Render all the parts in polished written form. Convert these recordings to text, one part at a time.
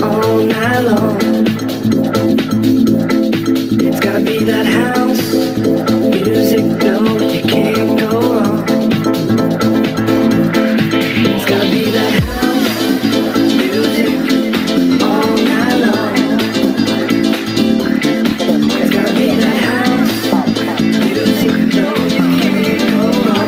all night long. It's gotta be that house music, no, you can't go wrong. It's gotta be that house music all night long. It's gotta be that house music, no, you can't go wrong.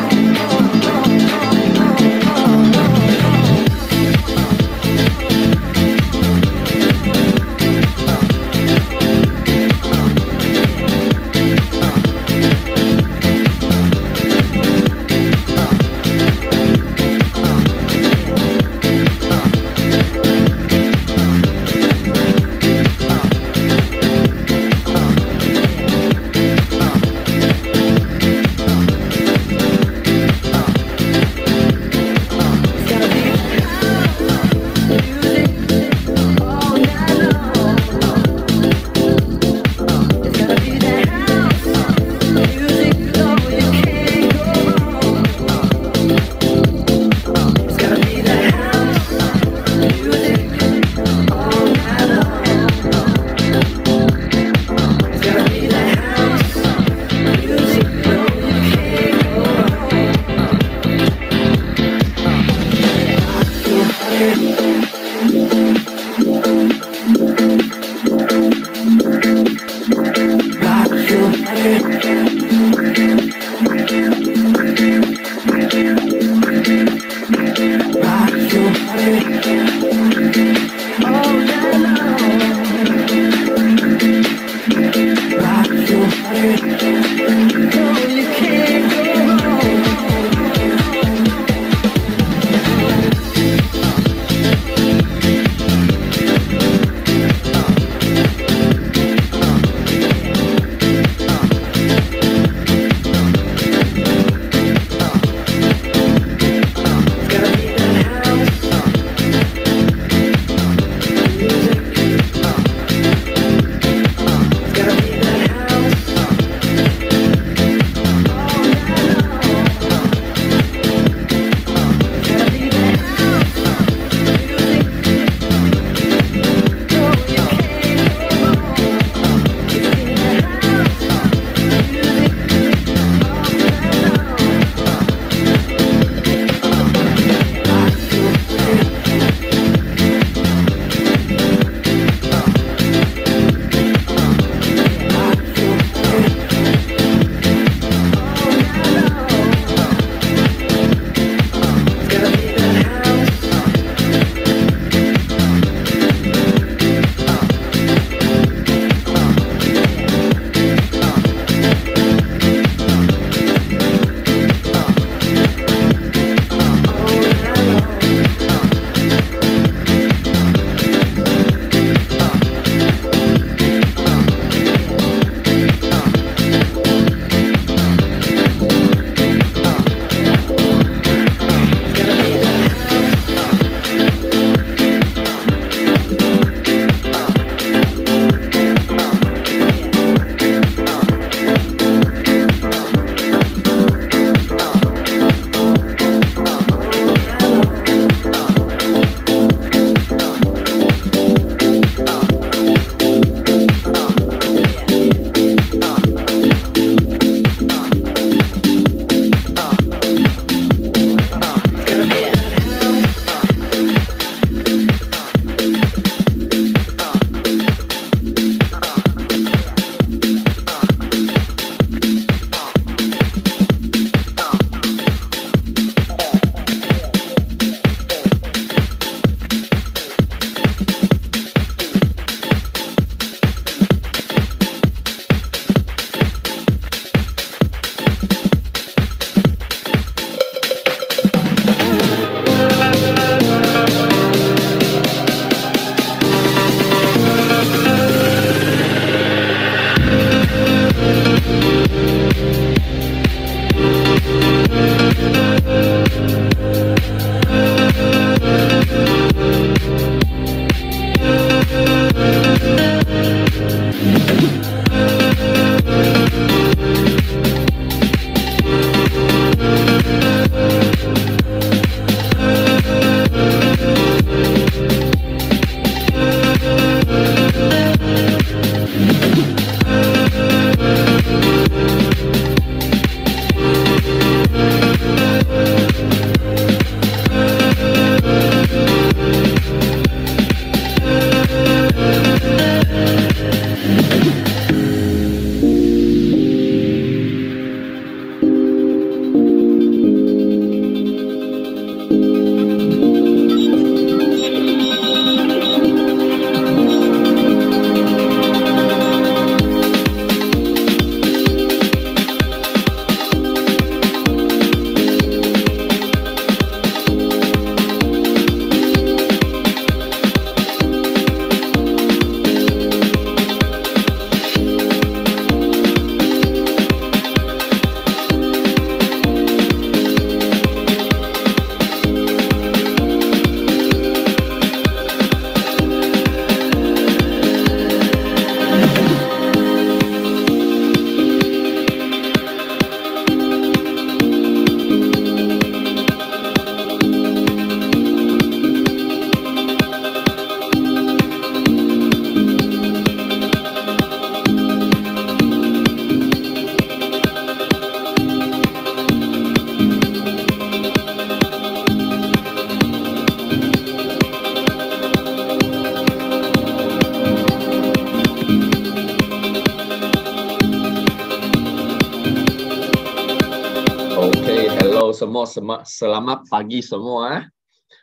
selamat pagi semua.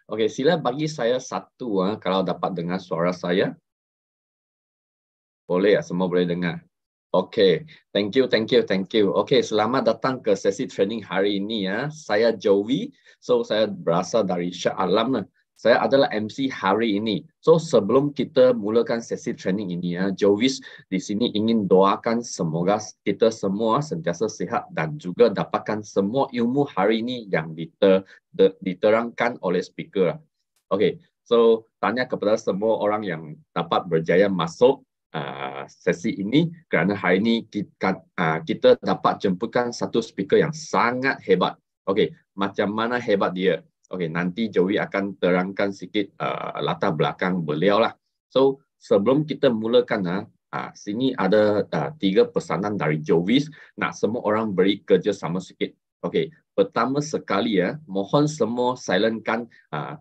Okey, sila bagi saya satu kalau dapat dengar suara saya. Boleh ya, semua boleh dengar. Okey, thank you. Okey, selamat datang ke sesi training hari ini ya. Saya Jovi. So saya berasal dari Shah Alam. Saya adalah MC hari ini. So sebelum kita mulakan sesi training ini ya, Jovis di sini ingin doakan semoga kita semua sentiasa sihat dan juga dapatkan semua ilmu hari ini yang diterangkan oleh speaker. Okey, so tanya kepada semua orang yang dapat berjaya masuk sesi ini kerana hari ini kita dapat jemputkan satu speaker yang sangat hebat. Okey, macam mana hebat dia? Okey, nanti Joey akan terangkan sikit latar belakang beliau lah. So, sebelum kita mulakan sini ada 3 pesanan dari Joey. Nak semua orang beri kerjasama sikit. Okey, pertama sekali ya, mohon semua silentkan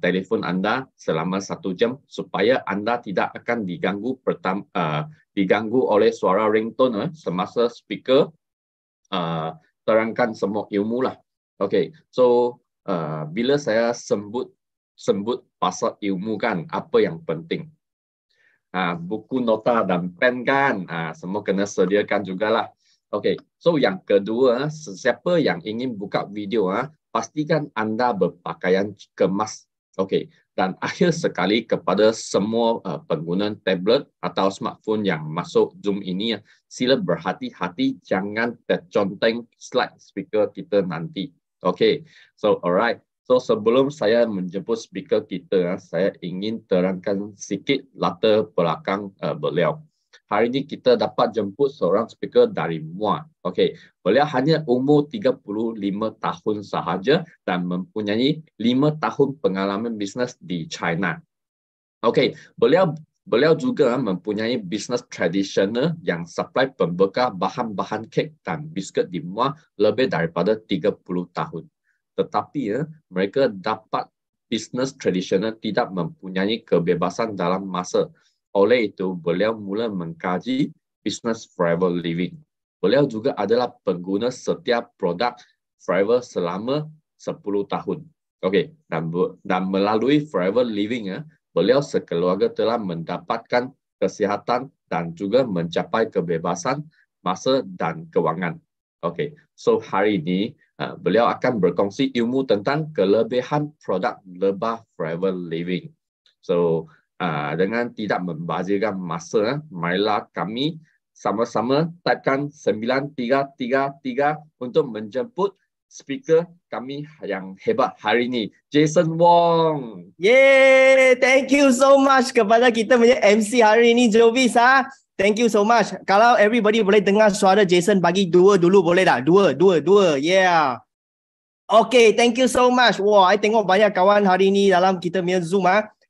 telefon anda selama 1 jam supaya anda tidak akan diganggu oleh suara ringtone semasa speaker terangkan semua ilmu lah. Okey, so bila saya sebut pasal ilmu kan, apa yang penting? Buku nota dan pen kan, semua kena sediakan jugalah. Okey, so yang kedua, sesiapa yang ingin buka video, pastikan anda berpakaian kemas. Okey, dan akhir sekali kepada semua pengguna tablet atau smartphone yang masuk Zoom ini, sila berhati-hati jangan terconteng slide speaker kita nanti. Okey, so alright. So sebelum saya menjemput speaker kita, saya ingin terangkan sikit latar belakang beliau. Hari ini kita dapat jemput seorang speaker dari Muar. Okey, beliau hanya umur 35 tahun sahaja dan mempunyai 5 tahun pengalaman bisnes di China. Okey, beliau juga mempunyai bisnes tradisional yang supply pembekal bahan-bahan kek dan biskut di Muar lebih daripada 30 tahun. Tetapi mereka dapat bisnes tradisional tidak mempunyai kebebasan dalam masa. Oleh itu, beliau mula mengkaji bisnes Forever Living. Beliau juga adalah pengguna setiap produk Forever selama 10 tahun. Okey, dan melalui Forever Living, beliau sekeluarga telah mendapatkan kesihatan dan juga mencapai kebebasan masa dan kewangan. Okey, so hari ini beliau akan berkongsi ilmu tentang kelebihan produk lebah Forever Living. So, dengan tidak membazirkan masa, marilah kami sama-sama typekan 9333 untuk menjemput speaker kami yang hebat hari ini, Jason Wong. Yeay, thank you so much kepada kita punya MC hari ini, Jovis. Thank you so much. Kalau everybody boleh dengar suara Jason, bagi 2 dulu boleh tak? 2. Yeah. Okay, thank you so much. Wah, I tengok banyak kawan hari ini dalam kita punya Zoom.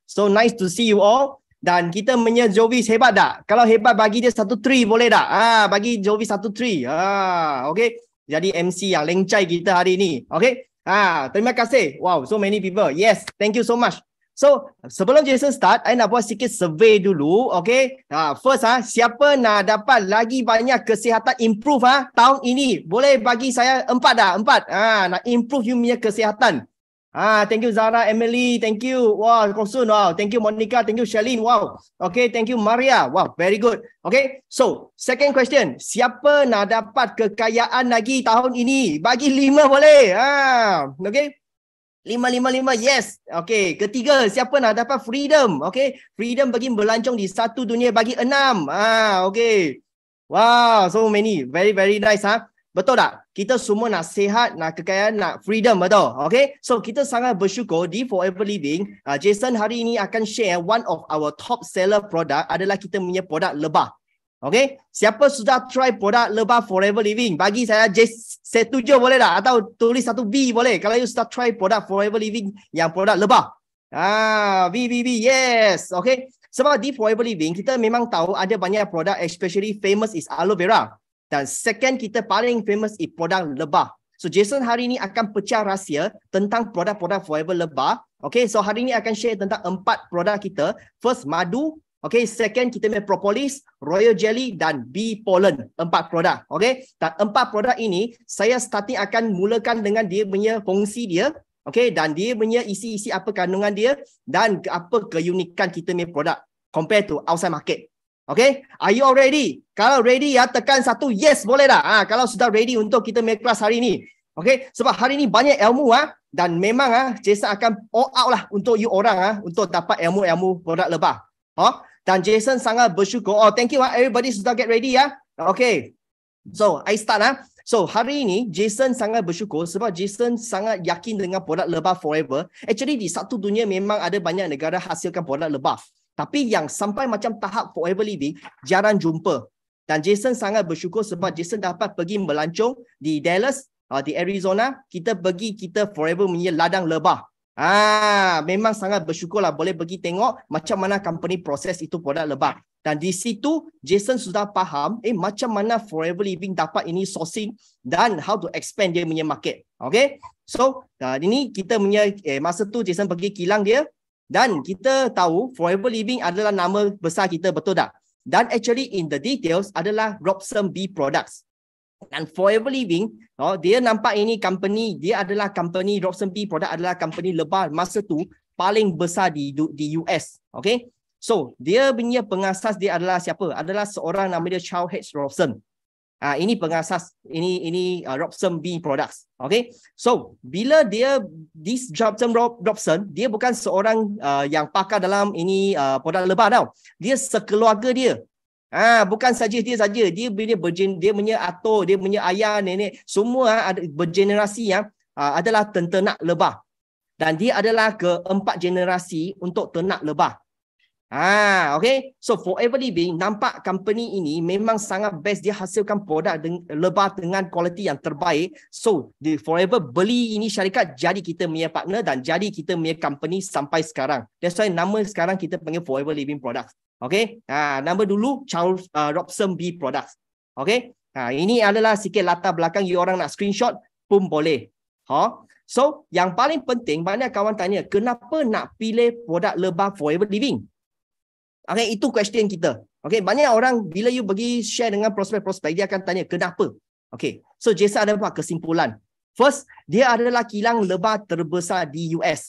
So nice to see you all. Dan kita punya Jovis hebat tak? Kalau hebat bagi dia 1 3 boleh tak? Bagi Jovis 1 3. Okay. Jadi MC yang lencai kita hari ini. Okay. Terima kasih. Wow, so many people. Yes, thank you so much. So, sebelum Jason start, I nak buat sikit survey dulu. Okay. First, siapa nak dapat lagi banyak kesihatan improve tahun ini? Boleh bagi saya 4 dah? 4. Nak improve you punya kesihatan. Thank you Zara, Emily, thank you. Wow, Kosun, wow. Thank you Monica, thank you Shalin, wow. Okay, thank you Maria, wow, very good. Okay, so second question. Siapa nak dapat kekayaan lagi tahun ini? Bagi 5 boleh. Okay. 5, yes. Okay, ketiga, siapa nak dapat freedom? Okay, freedom bagi melancong di satu dunia, bagi 6. Okay. Wow, so many. Very, very nice. Betul tak? Kita semua nak sihat, nak kekayaan, nak freedom, betul? Okay, so kita sangat bersyukur di Forever Living. Jason hari ini akan share one of our top seller product adalah kita punya produk lebah. Okay, siapa sudah try produk lebah Forever Living? Bagi saya setuju boleh tak? Atau tulis 1 B boleh. Kalau you sudah try produk Forever Living yang produk lebah. B, yes. Okay, sebab di Forever Living kita memang tahu ada banyak produk, especially famous is aloe vera. Dan second kita paling famous is produk lebah. So Jason hari ini akan pecah rahsia tentang produk-produk Forever lebah. Okay, so hari ini akan share tentang 4 produk kita. First, madu. Okay, second kita punya propolis, royal jelly dan bee pollen. 4 produk. Okay, dan 4 produk ini saya starting akan mulakan dengan dia punya fungsi dia. Okay, dan dia punya isi-isi apa kandungan dia dan apa keunikan kita punya produk compare to outside market. Okay, are you all ready? Kalau ready ya tekan satu yes boleh dah. Kalau sudah ready untuk kita punya kelas hari ini. Okay, sebab hari ini banyak ilmu dan memang Jason akan all out lah untuk you orang untuk dapat ilmu-ilmu produk lebah. Dan Jason sangat bersyukur. Thank you everybody sudah get ready ya. Okay. So, I start So, hari ini Jason sangat bersyukur sebab Jason sangat yakin dengan produk lebah forever. Actually di satu dunia memang ada banyak negara hasilkan produk lebah. Tapi yang sampai macam tahap forever living jarang jumpa. Dan Jason sangat bersyukur sebab Jason dapat pergi melancong di Dallas, di Arizona. Kita forever punya ladang lebah. Memang sangat bersyukurlah boleh pergi tengok macam mana company proses itu produk lebah. Dan di situ Jason sudah faham macam mana Forever Living dapat ini sourcing dan how to expand dia punya market. Okay. So ini kita punya masa tu Jason pergi kilang dia dan kita tahu Forever Living adalah nama besar kita, betul tak? Dan actually in the details adalah Robson Bee Products. Dan Forever Living, dia nampak ini company, dia adalah company Robson Bee Product adalah company lebah masa tu paling besar di US. Okay. So, dia punya pengasas dia adalah siapa? Adalah seorang nama dia Charles H. Robson. Ini pengasas, ini Robson Bee Products. Okay. So, bila dia, this Robson, dia bukan seorang yang pakar dalam ini produk lebah tau. Dia sekeluarga dia. Bukan saja dia saja, dia punya atuk, dia punya ayah, nenek, semua ada bergenerasi yang adalah ternak lebah. Dan dia adalah keempat generasi untuk ternak lebah. Okay. So Forever Living nampak company ini memang sangat best, dia hasilkan produk lebah dengan kualiti yang terbaik. So di Forever beli ini syarikat jadi kita punya partner dan jadi kita punya company sampai sekarang. That's why nama sekarang kita panggil Forever Living Products. Okay. Nama dulu Charles Robson Bee Products. Okay. Ini adalah sikit latar belakang, you orang nak screenshot pun boleh. So yang paling penting, banyak kawan tanya kenapa nak pilih produk lebah Forever Living. Okay, itu question kita. Okay, banyak orang bila you pergi share dengan prospek-prospek, dia akan tanya kenapa. Okay, so Jason ada buat kesimpulan. First, dia adalah kilang lebah terbesar di US.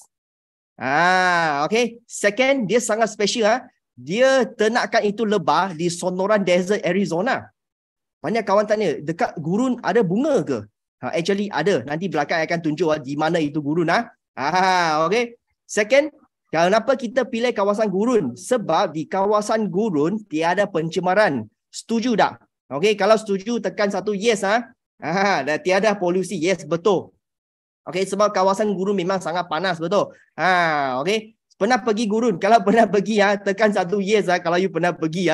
Okay. Second, dia sangat special. Dia ternakkan itu lebah di Sonoran Desert, Arizona. Banyak kawan tanya, dekat gurun ada bunga ke? Actually ada. Nanti belakang akan tunjuk di mana itu gurun. Okay. Second, kenapa kita pilih kawasan gurun? Sebab di kawasan gurun tiada pencemaran. Setuju tak? Okay, kalau setuju tekan satu yes. Dan tiada polusi. Yes, betul. Okay, sebab kawasan gurun memang sangat panas, betul. Okay. Pernah pergi gurun? Kalau pernah pergi tekan satu yes. Kalau you pernah pergi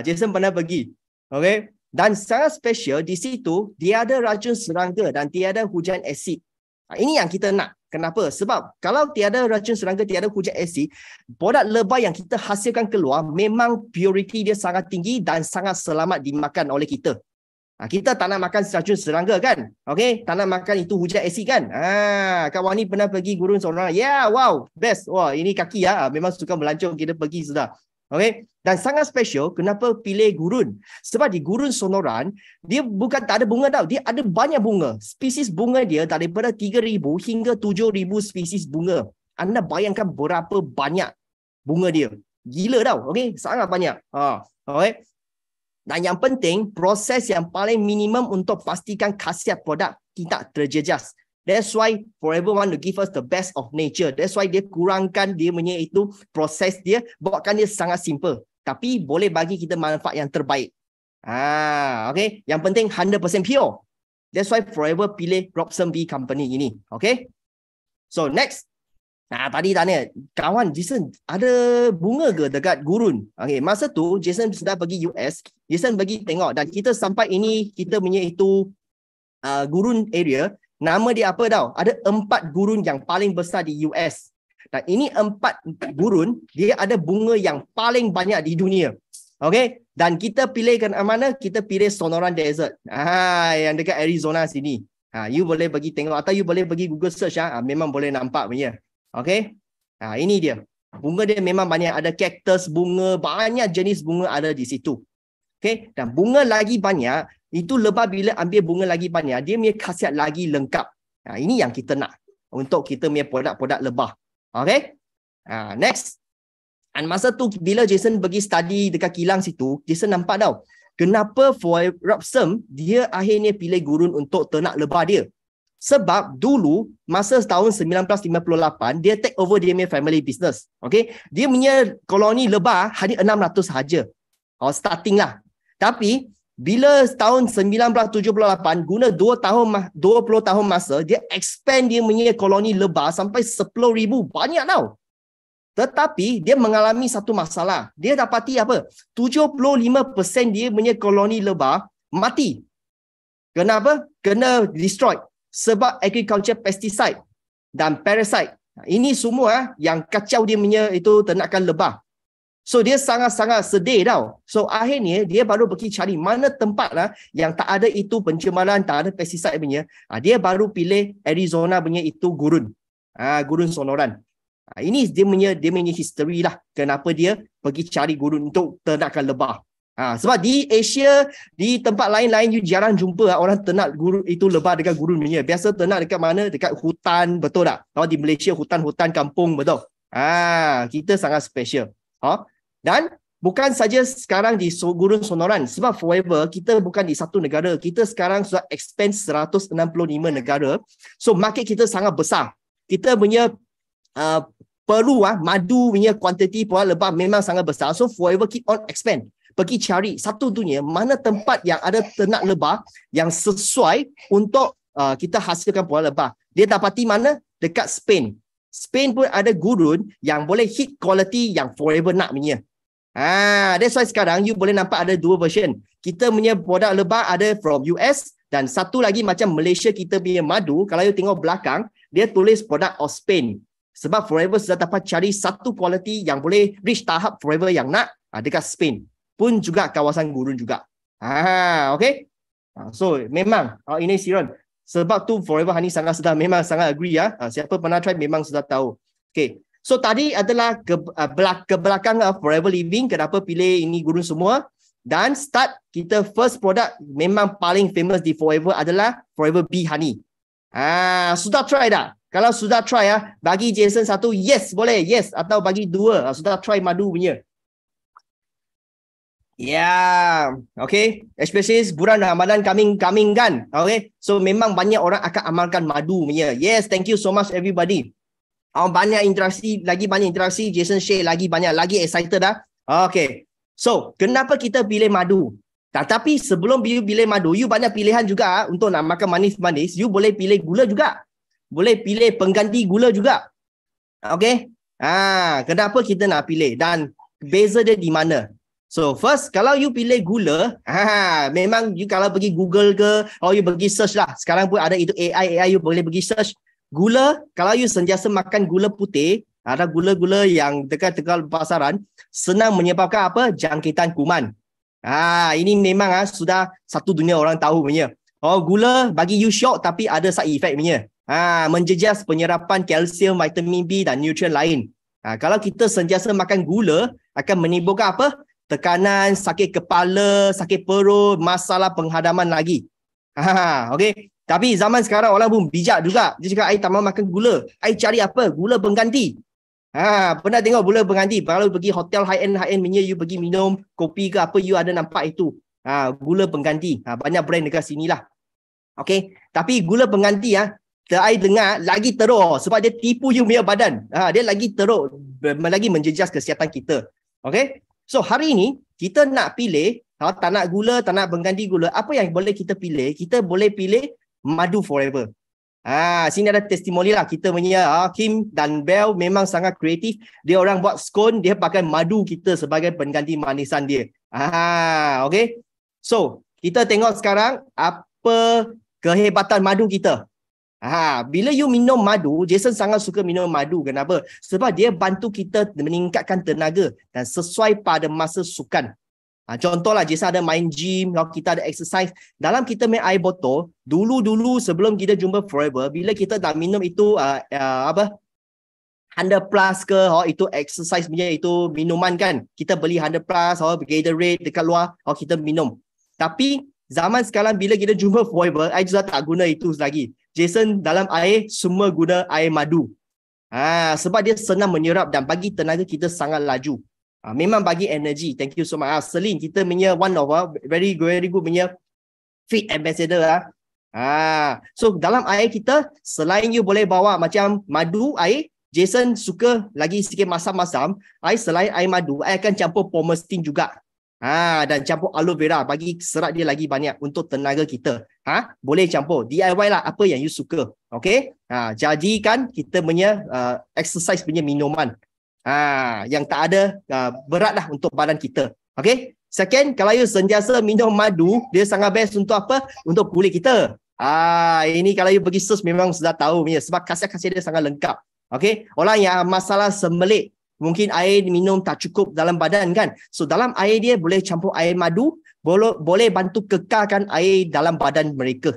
Jason pernah pergi. Okay. Dan sangat special di situ tiada racun serangga dan tiada hujan asid. Ini yang kita nak. Kenapa? Sebab kalau tiada racun serangga, tiada hujan asid, produk lebah yang kita hasilkan keluar memang purity dia sangat tinggi dan sangat selamat dimakan oleh kita. Kita tak nak makan racun serangga kan? Okay? Tak nak makan itu hujan asid kan? Kawan ni pernah pergi gurun Sonoran. Wow, best. Wah, ini kaki memang suka melancong, kita pergi sudah. Okay? Dan sangat special, kenapa pilih gurun? Sebab di gurun Sonoran, dia bukan tak ada bunga tau. Dia ada banyak bunga. Spesies bunga dia daripada 3,000 hingga 7,000 spesies bunga. Anda bayangkan berapa banyak bunga dia. Gila tau. Okay? Sangat banyak. Okay? Dan yang penting, proses yang paling minimum untuk pastikan khasiat produk tidak terjejas. That's why Forever want to give us the best of nature. That's why dia kurangkan dia punya itu proses dia, buatkan dia sangat simple. Tapi boleh bagi kita manfaat yang terbaik. Okay. Yang penting 100% pure. That's why Forever pilih Robson Bee Company ini. Okay. So next. Tadi tanya, kawan Jason ada bunga ke dekat gurun? Okay. Masa tu Jason sudah pergi US. Jason pergi tengok dan kita sampai ini kita punya itu gurun area. Nama dia apa tau? Ada 4 gurun yang paling besar di US. Dan ini 4 gurun, dia ada bunga yang paling banyak di dunia. Okay? Dan kita pilih ke mana? Kita pilih Sonoran Desert. Yang dekat Arizona sini. You boleh pergi tengok atau you boleh pergi Google search. Memang boleh nampak punya. Okay? Ini dia. Bunga dia memang banyak, ada cactus, bunga, banyak jenis bunga ada di situ. Okay, dan bunga lagi banyak, itu lebah bila ambil bunga lagi banyak, dia punya khasiat lagi lengkap. Ini yang kita nak untuk kita punya produk-produk lebah. Okay, next. Dan masa tu bila Jason pergi study dekat kilang situ, Jason nampak tau, kenapa Foy Robson dia akhirnya pilih gurun untuk ternak lebah dia. Sebab dulu, masa tahun 1958, dia take over dia punya family business. Okay? Dia punya koloni lebah hanya 600 sahaja. Starting lah. Tapi, bila tahun 1978, guna 20 tahun masa, dia expand dia punya koloni lebah sampai 10,000. Banyak tau. Tetapi, dia mengalami satu masalah. Dia dapati apa? 75% dia punya koloni lebah mati. Kenapa? Kena destroyed. Sebab agriculture pesticide dan parasite. Ini semua yang kacau dia punya itu ternakan lebah. So dia sangat-sangat sedih tau. So akhirnya dia baru pergi cari mana tempat lah yang tak ada itu pencemaran, tak ada pesticide punya. Dia baru pilih Arizona punya itu gurun. Gurun Sonoran. Ini dia punya history lah. Kenapa dia pergi cari gurun untuk ternakan lebah. Sebab di Asia, di tempat lain-lain you jarang jumpa orang ternak gurun itu lebah dekat gurun punya. Biasa ternak dekat mana? Dekat hutan, betul tak? Kalau di Malaysia hutan-hutan kampung, betul. Kita sangat special. Dan bukan saja sekarang di gurun Sonoran, sebab forever kita bukan di satu negara. Kita sekarang sudah expand 165 negara. So market kita sangat besar. Kita punya perlu madu punya kuantiti produk lebah memang sangat besar. So forever keep on expand. Pergi cari satu dunia mana tempat yang ada ternak lebah yang sesuai untuk kita hasilkan produk lebah. Dia dapati mana? Dekat Spain. Spain pun ada gurun yang boleh hit quality yang forever nak punya. That's why sekarang you boleh nampak ada dua version. Kita punya produk lebah ada from US dan satu lagi macam Malaysia kita punya madu. Kalau you tengok belakang, dia tulis produk of Spain. Sebab forever sudah dapat cari satu quality yang boleh reach tahap forever yang nak dekat Spain. Pun juga kawasan gurun juga. Okay. So memang ini Siron. Sebab tu Forever Honey sangat sedap. Memang sangat agree ya. Siapa pernah try memang sudah tahu. Okay. So tadi adalah ke belakang Forever Living. Kenapa pilih ini gurun semua. Dan start kita first product memang paling famous di Forever adalah Forever Bee Honey. Sudah try dah? Kalau sudah try bagi Jason satu yes boleh. Yes. Atau bagi dua. Sudah try madu punya. Okay. Especially bulan Ramadan coming kan. Okay. So memang banyak orang akan amalkan madu punya. Yes, thank you so much everybody. Banyak interaksi, lagi banyak interaksi. Jason share lagi banyak, lagi excited dah. Okay. So, kenapa kita pilih madu? Tapi sebelum you pilih madu, you banyak pilihan juga untuk nak makan manis-manis. You boleh pilih gula juga. Boleh pilih pengganti gula juga. Okay. Kenapa kita nak pilih? Dan beza dia di mana? So first, kalau you pilih gula, memang you kalau pergi Google ke, or you pergi search lah. Sekarang pun ada itu AI you boleh pergi search. Gula, kalau you sentiasa makan gula putih, ada gula-gula yang dekat-dekat pasaran, senang menyebabkan apa? Jangkitan kuman. Ini memang sudah satu dunia orang tahu punya. Gula bagi you shock tapi ada side effect punya. Menjejas penyerapan kalsium, vitamin B dan nutrien lain. Kalau kita sentiasa makan gula, akan menimbulkan apa? Tekanan, sakit kepala, sakit perut, masalah penghadaman lagi. Okay. Tapi zaman sekarang orang pun bijak juga. Dia cakap, I tak mahu makan gula. I cari apa? Gula pengganti. Pernah tengok gula pengganti? Kalau pergi hotel high-end punya, you pergi minum kopi ke apa, you ada nampak itu. Gula pengganti. Banyak brand dekat sini lah. Okay. Tapi gula pengganti, I dengar lagi teruk. Sebab dia tipu you punya badan. Dia lagi teruk. Lagi menjejas kesihatan kita. Okay. So hari ini kita nak pilih, tak nak gula, tak nak pengganti gula, apa yang boleh kita pilih? Kita boleh pilih madu forever. Sini ada testimoni lah. Kita punya Kim dan Bel memang sangat kreatif. Dia orang buat scone, dia pakai madu kita sebagai pengganti manisan dia. Okay. So kita tengok sekarang apa kehebatan madu kita. Bila you minum madu, Jason sangat suka minum madu. Kenapa? Sebab dia bantu kita meningkatkan tenaga dan sesuai pada masa sukan. Contohlah Jason ada main gym, kita ada exercise. Dalam kita main air botol, dulu sebelum kita jumpa Forever, bila kita dah minum itu 100 plus ke, itu exercise punya itu minuman kan. Kita beli 100 plus, Gatorade dekat luar, kita minum. Tapi zaman sekarang bila kita jumpa forever, I sudah tak guna itu lagi. Jason dalam air semua guna air madu. Sebab dia senang menyerap dan bagi tenaga kita sangat laju. Memang bagi energy. Thank you so much. Celine, kita punya one of very good punya fit ambassador So dalam air kita, selain you boleh bawa macam madu air, Jason suka lagi sikit masam-masam. Selain air madu, I akan campur pomestin juga. Dan campur aloe vera bagi serat dia lagi banyak untuk tenaga kita. Boleh campur. DIY lah apa yang you suka. Okay? Jadikan kita punya exercise punya minuman. Yang tak ada berat lah untuk badan kita. Okay? Second, kalau you sentiasa minum madu, dia sangat best untuk apa? Untuk kulit kita. Ini kalau you pergi search memang sudah tahu punya. Sebab khasiat-khasiat dia sangat lengkap. Okay? Orang yang masalah sembelit, mungkin air minum tak cukup dalam badan kan. So dalam air dia boleh campur air madu, boleh bantu kekalkan air dalam badan mereka.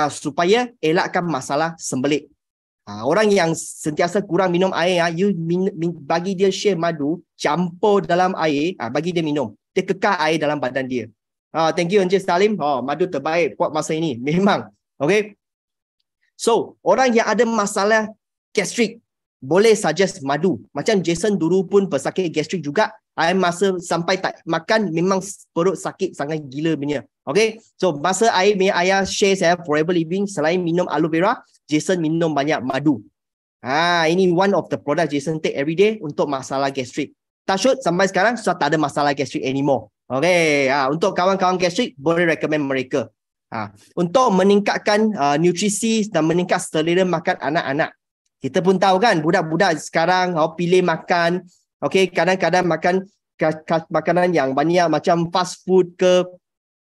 Supaya elakkan masalah sembelit. Orang yang sentiasa kurang minum air, you bagi dia share madu, campur dalam air, bagi dia minum. Dia kekal air dalam badan dia. Thank you Encik Salim. Madu terbaik buat masa ini. Memang. Okay. So, orang yang ada masalah gastrik, boleh suggest madu. Macam Jason dulu pun pesakit gastrik juga. Masa sampai tak makan, memang perut sakit sangat gila punya. Okay. So, masa ayah share saya Forever Living, selain minum aloe vera, Jason minum banyak madu. Ini one of the product Jason take every day untuk masalah gastrik. Touch sampai sekarang sudah tak ada masalah gastrik anymore. Okay. Untuk kawan-kawan gastrik, boleh recommend mereka. Untuk meningkatkan nutrisi dan meningkat selera makan anak-anak. Kita pun tahu kan, budak-budak sekarang pilih makan, okay, kadang-kadang makan makanan yang banyak macam fast food ke,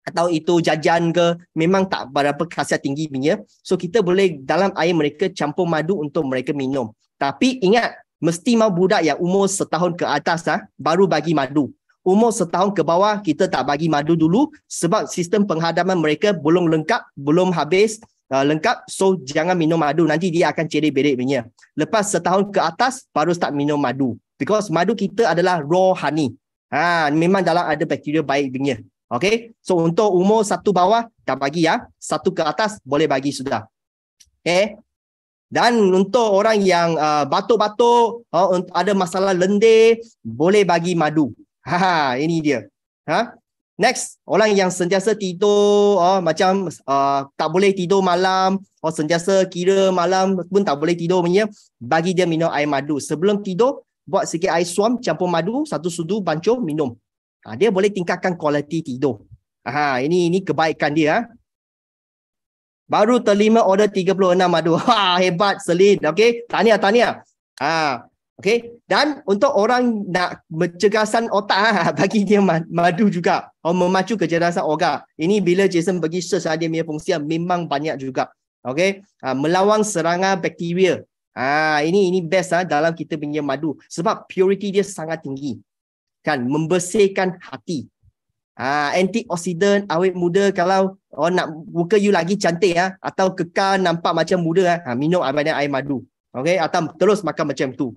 atau itu jajan ke, memang tak berapa khasiat tinggi punya. So kita boleh dalam air mereka campur madu untuk mereka minum. Tapi ingat, mesti mau budak yang umur setahun ke atas baru bagi madu. Umur setahun ke bawah, kita tak bagi madu dulu sebab sistem penghadaman mereka belum lengkap, belum habis lengkap. So jangan minum madu, nanti dia akan cerik-berik punya. Lepas setahun ke atas, baru start minum madu. Because madu kita adalah raw honey. Memang dalam ada bakteria baik punya. Okay, so untuk umur 1 bawah tak bagi 1 ke atas boleh bagi sudah. Okay. Dan untuk orang yang batuk-batuk, ada masalah lendir, boleh bagi madu. Ini dia. Next, orang yang sentiasa tidur macam tak boleh tidur malam, sentiasa kira malam pun tak boleh tidur punya, bagi dia minum air madu. Sebelum tidur, buat sikit air suam, campur madu, 1 sudu, bancuh, minum. Dia boleh tingkatkan kualiti tidur. Ini kebaikan dia. Baru terima order 36 madu. Hebat Celine. Okay, tahniah. Okay. Dan untuk orang nak pencergasan otak, bagi dia madu juga. Memacu kecerdasan otak. Ini bila Jason pergi search dia punya fungsi memang banyak juga. Okay. Melawan serangan bakteria. Ini best dalam kita punya madu. Sebab purity dia sangat tinggi. Kan, membersihkan hati. Antioksidan, awet muda. Kalau nak muka you lagi cantik atau kekal nampak macam muda, minum banyak air madu. Okay, atau terus makan macam tu.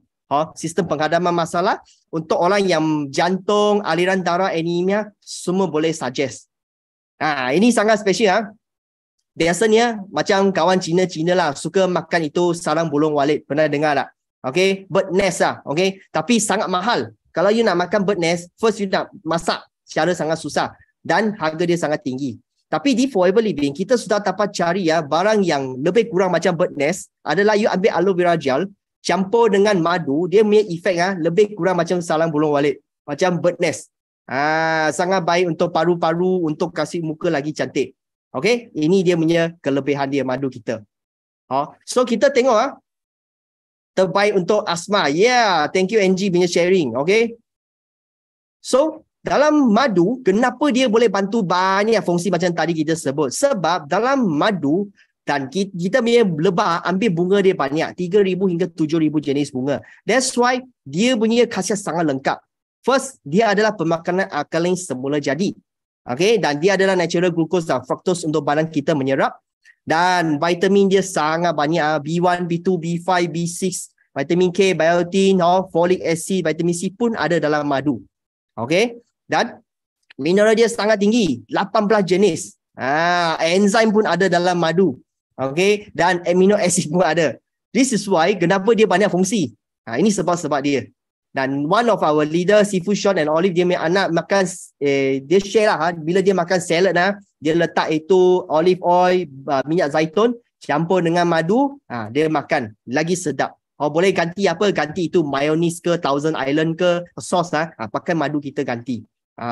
Sistem penghadaman masalah untuk orang yang jantung, aliran darah, anemia, semua boleh suggest. Ini sangat special. Biasanya macam kawan Cina-Cina lah, suka makan itu sarang burung walet. Pernah dengar tak? Okay, bird nest lah. Okay, tapi sangat mahal. Kalau you nak makan bird nest, first you nak masak secara sangat susah dan harga dia sangat tinggi. Tapi di Forever Living, kita sudah dapat cari barang yang lebih kurang macam bird nest adalah you ambil aloe vera gel, campur dengan madu, dia punya efek lebih kurang macam sarang burung walet, macam bird nest. Sangat baik untuk paru-paru, untuk kasih muka lagi cantik. Okay, ini dia punya kelebihan dia madu kita. So kita tengok terbaik untuk asma. Thank you NG punya sharing. Okay. So, dalam madu, kenapa dia boleh bantu banyak fungsi macam tadi kita sebut? Sebab dalam madu, dan kita punya lebah ambil bunga dia banyak. 3,000 hingga 7,000 jenis bunga. That's why dia punya khasiat sangat lengkap. First, dia adalah pemakanan alkalin semula jadi. Okay. Dan dia adalah natural glucose dan fructose untuk badan kita menyerap. Dan vitamin dia sangat banyak. B1, B2, B5, B6. vitamin K, biotin, folic acid, vitamin C pun ada dalam madu. Okay. Dan mineral dia sangat tinggi, 18 jenis. Enzim pun ada dalam madu. Okay. Dan amino acid pun ada. This is why kenapa dia banyak fungsi. Ini sebab-sebab dia. Dan one of our leader, Seafood Sean and Olive, dia punya anak makan, dia share lah, bila dia makan salad, dia letak itu olive oil, minyak zaitun, campur dengan madu, dia makan. Lagi sedap. Boleh ganti apa? Ganti itu mayonnaise ke, Thousand Island ke, sos, pakai madu kita ganti.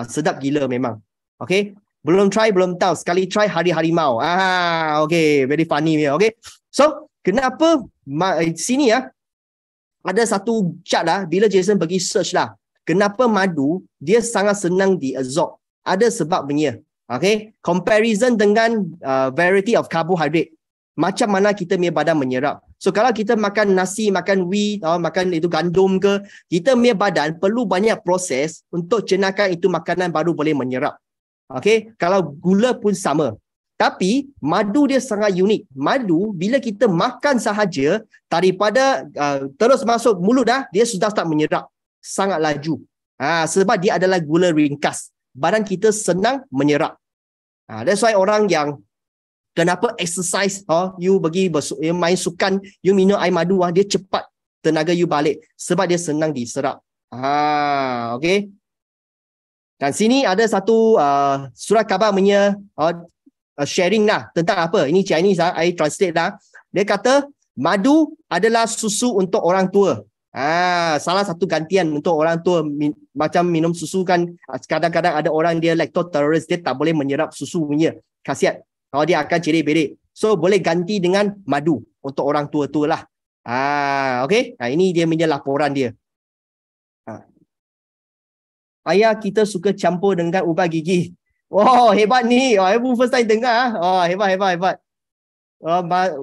Sedap gila memang. Okay. Belum try, belum tahu. Sekali try hari harimau. Okay. Very funny. Okay. So, kenapa sini ada satu chart lah, bila Jason pergi search lah, kenapa madu dia sangat senang diabsorb. Ada sebabnya. Okay. Comparison dengan variety of carbohydrate. Macam mana kita punya badan menyerap. So kalau kita makan nasi, makan wheat, makan itu gandum ke, kita punya badan perlu banyak proses untuk cernakan itu makanan baru boleh menyerap. Okay. Kalau gula pun sama. Tapi madu dia sangat unik. Madu bila kita makan sahaja, daripada terus masuk mulut dia sudah start menyerap sangat laju. Sebab dia adalah gula ringkas. Badan kita senang menyerap. That's why orang yang kenapa exercise, you pergi main sukan, you minum air madu, dia cepat tenaga you balik. Sebab dia senang diserap. Okay. Dan sini ada satu surat khabar punya sharing lah tentang apa. Ini Chinese I translate lah. Dia kata madu adalah susu untuk orang tua. Salah satu gantian untuk orang tua macam minum susu kan, kadang-kadang ada orang dia lactose tolerance, dia tak boleh menyerap susu punya khasiat. Dia akan cerik-berik. So boleh ganti dengan madu untuk orang tua-tua lah. Okay. Ini dia punya laporan dia. Ayah kita suka campur dengan ubat gigi. Wow, hebat ni. Ibu first time dengar. Hebat.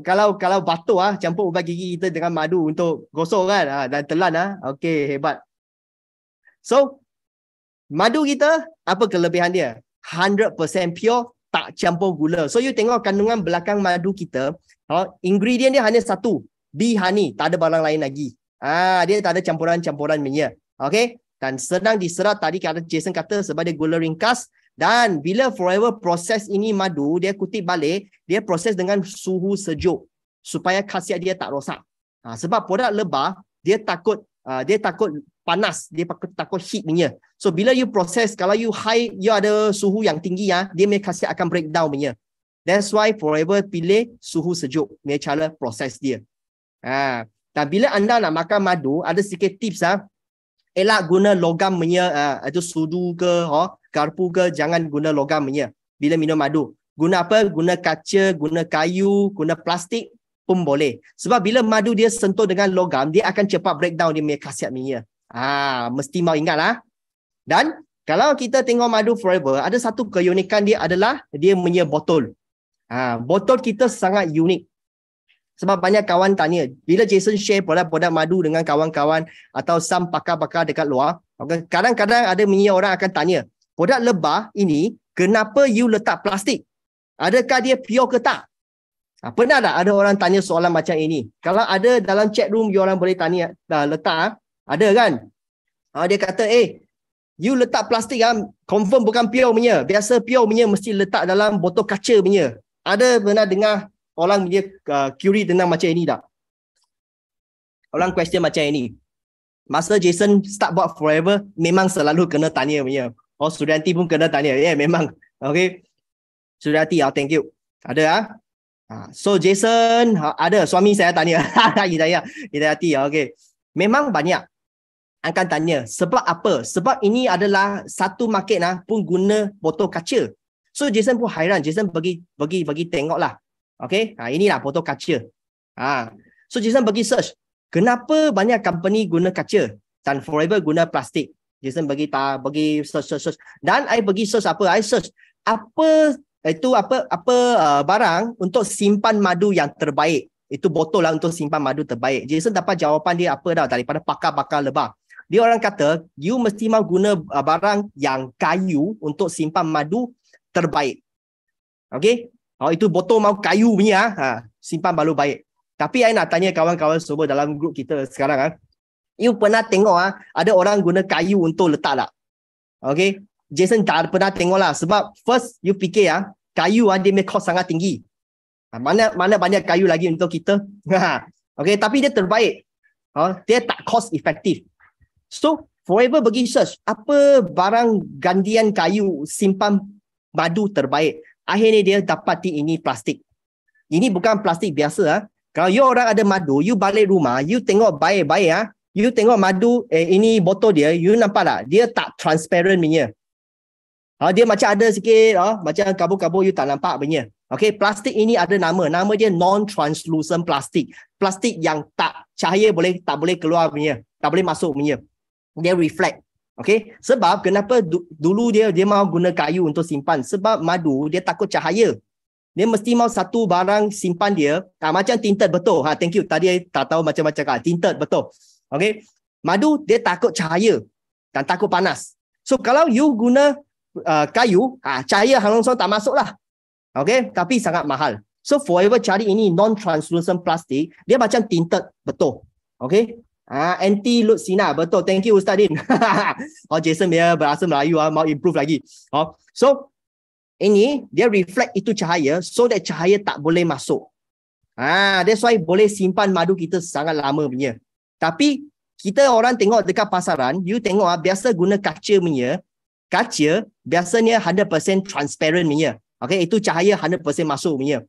Kalau batuk campur ubat gigi kita dengan madu untuk gosok kan, dan telan okey, hebat. So madu kita apa kelebihan dia? 100% pure, tak campur gula. So you tengok kandungan belakang madu kita, ingredient dia hanya satu, bee honey, tak ada barang lain lagi. Dia tak ada campuran-campuran minyak. Okey, dan senang diserap. Tadi Jason kata sebab dia gula ringkas. Dan bila Forever proses ini madu, dia kutip balik, dia proses dengan suhu sejuk supaya khasiat dia tak rosak. Sebab produk lebah, dia takut panas, dia takut heat punya. So bila you proses, kalau you high, you ada suhu yang tinggi, dia punya khasiat akan breakdown punya. That's why Forever pilih suhu sejuk punya cara proses dia. Dan bila anda nak makan madu, ada sikit tips elak guna logam punya, itu sudu ke, garpu ke, jangan guna logam punya bila minum madu. Guna apa? Guna kaca, guna kayu, guna plastik pun boleh. Sebab bila madu dia sentuh dengan logam, dia akan cepat breakdown dia punya khasiat punya. Mesti mau ingat lah. Dan kalau kita tengok madu Forever, ada satu keunikan dia adalah dia punya botol. Botol kita sangat unik. Sebab banyak kawan tanya, bila Jason share produk-produk madu dengan kawan-kawan atau some pakar-pakar dekat luar, kadang-kadang ada orang akan tanya, produk lebah ini, kenapa you letak plastik? Adakah dia pure ke tak? Pernah tak ada orang tanya soalan macam ini? Kalau ada dalam chat room, you orang boleh tanya, letak, ada kan? Dia kata, you letak plastik confirm bukan pure punya. Biasa pure punya mesti letak dalam botol kaca punya. Ada pernah dengar orang dia query tentang macam ini tak? Orang question macam ini. Masa Jason start buat Forever, memang selalu kena tanya punya. Suryati pun kena tanya. Memang. Okay. Suryati, thank you. Ada so Jason, ada suami saya tanya. Hidayati, okay. Memang banyak akan tanya. Sebab apa? Sebab ini adalah satu market pun guna botol kaca. So Jason pun hairan. Jason bagi tengok lah. Okay. Inilah botol kaca. So Jason bagi search. Kenapa banyak company guna kaca dan Forever guna plastik? Jason bagi search. Dan I bagi search apa? I search apa barang untuk simpan madu yang terbaik. Itu botol lah untuk simpan madu terbaik. Jason dapat jawapan dia apa daripada pakar-pakar lebah. Dia orang kata, you mesti mau guna barang yang kayu untuk simpan madu terbaik. Okay? Itu botol mau kayu punya, simpan madu baik. Tapi I nak tanya kawan-kawan semua dalam grup kita sekarang you pernah tengok ada orang guna kayu untuk letak tak? Okay, Jason tak pernah tengok lah. Sebab first you fikir kayu dia punya cost sangat tinggi. Mana banyak kayu lagi untuk kita. Okay, tapi dia terbaik. Dia tak cost effective. So forever pergi search apa barang gantian kayu simpan madu terbaik. Akhirnya dia dapati ini plastik. Ini bukan plastik biasa. Kalau you orang ada madu, you balik rumah, you tengok baik-baik you tengok madu ini botol dia, you nampak tak? Dia tak transparent punya. Dia macam ada sikit macam kabur-kabur, you tak nampak punya. Okay, plastik ini ada nama dia non-translucent plastik. Plastik yang cahaya tak boleh keluar punya, tak boleh masuk punya. Dia reflect. Okay, sebab kenapa dulu dia mau guna kayu untuk simpan? Sebab madu dia takut cahaya. Dia mesti mau satu barang simpan dia macam tinted, betul. Thank you. Tadi tak tahu macam-macam tinted, betul. Okay, madu dia takut cahaya dan takut panas. So kalau you guna kayu, cahaya langsung tak masuk lah. Okay, tapi sangat mahal. So forever cari ini non-translucent plastik, dia macam tinted, betul. Okay, anti-load sinar, betul. Thank you Ustaz Din. Jason dia berasa Melayu mau improve lagi. So ini dia reflect itu cahaya, so that cahaya tak boleh masuk. That's why boleh simpan madu kita sangat lama punya. Tapi kita orang tengok dekat pasaran, you tengok biasa guna kaca punya. Kaca biasanya 100% transparent punya. Okay, itu cahaya 100% masuk punya.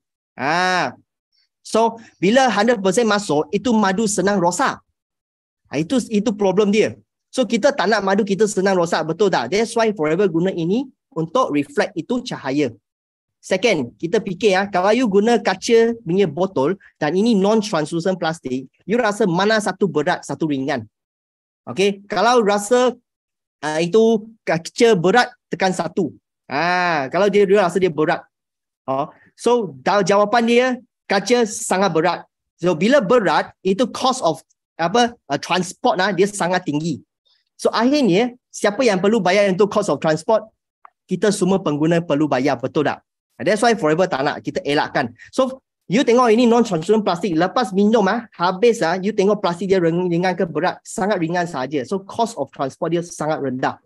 So bila 100% masuk, itu madu senang rosak. Itu problem dia. So kita tak nak madu kita senang rosak, betul tak? That's why forever guna ini untuk reflect itu cahaya. Second, kita fikir kalau you guna kaca punya botol dan ini non-translucent plastik, you rasa mana satu berat, satu ringan. Okay, kalau rasa itu kaca berat, tekan 1. Kalau dia rasa dia berat. So jawapan dia kaca sangat berat. So bila berat, itu cost of transport dia sangat tinggi. So akhirnya siapa yang perlu bayar untuk cost of transport? Kita semua pengguna perlu bayar, betul tak? That's why forever tak nak, kita elakkan. So you tengok ini non-translucent plastik, lepas minum habis you tengok plastik dia ringan ke berat, sangat ringan saja. So cost of transport dia sangat rendah.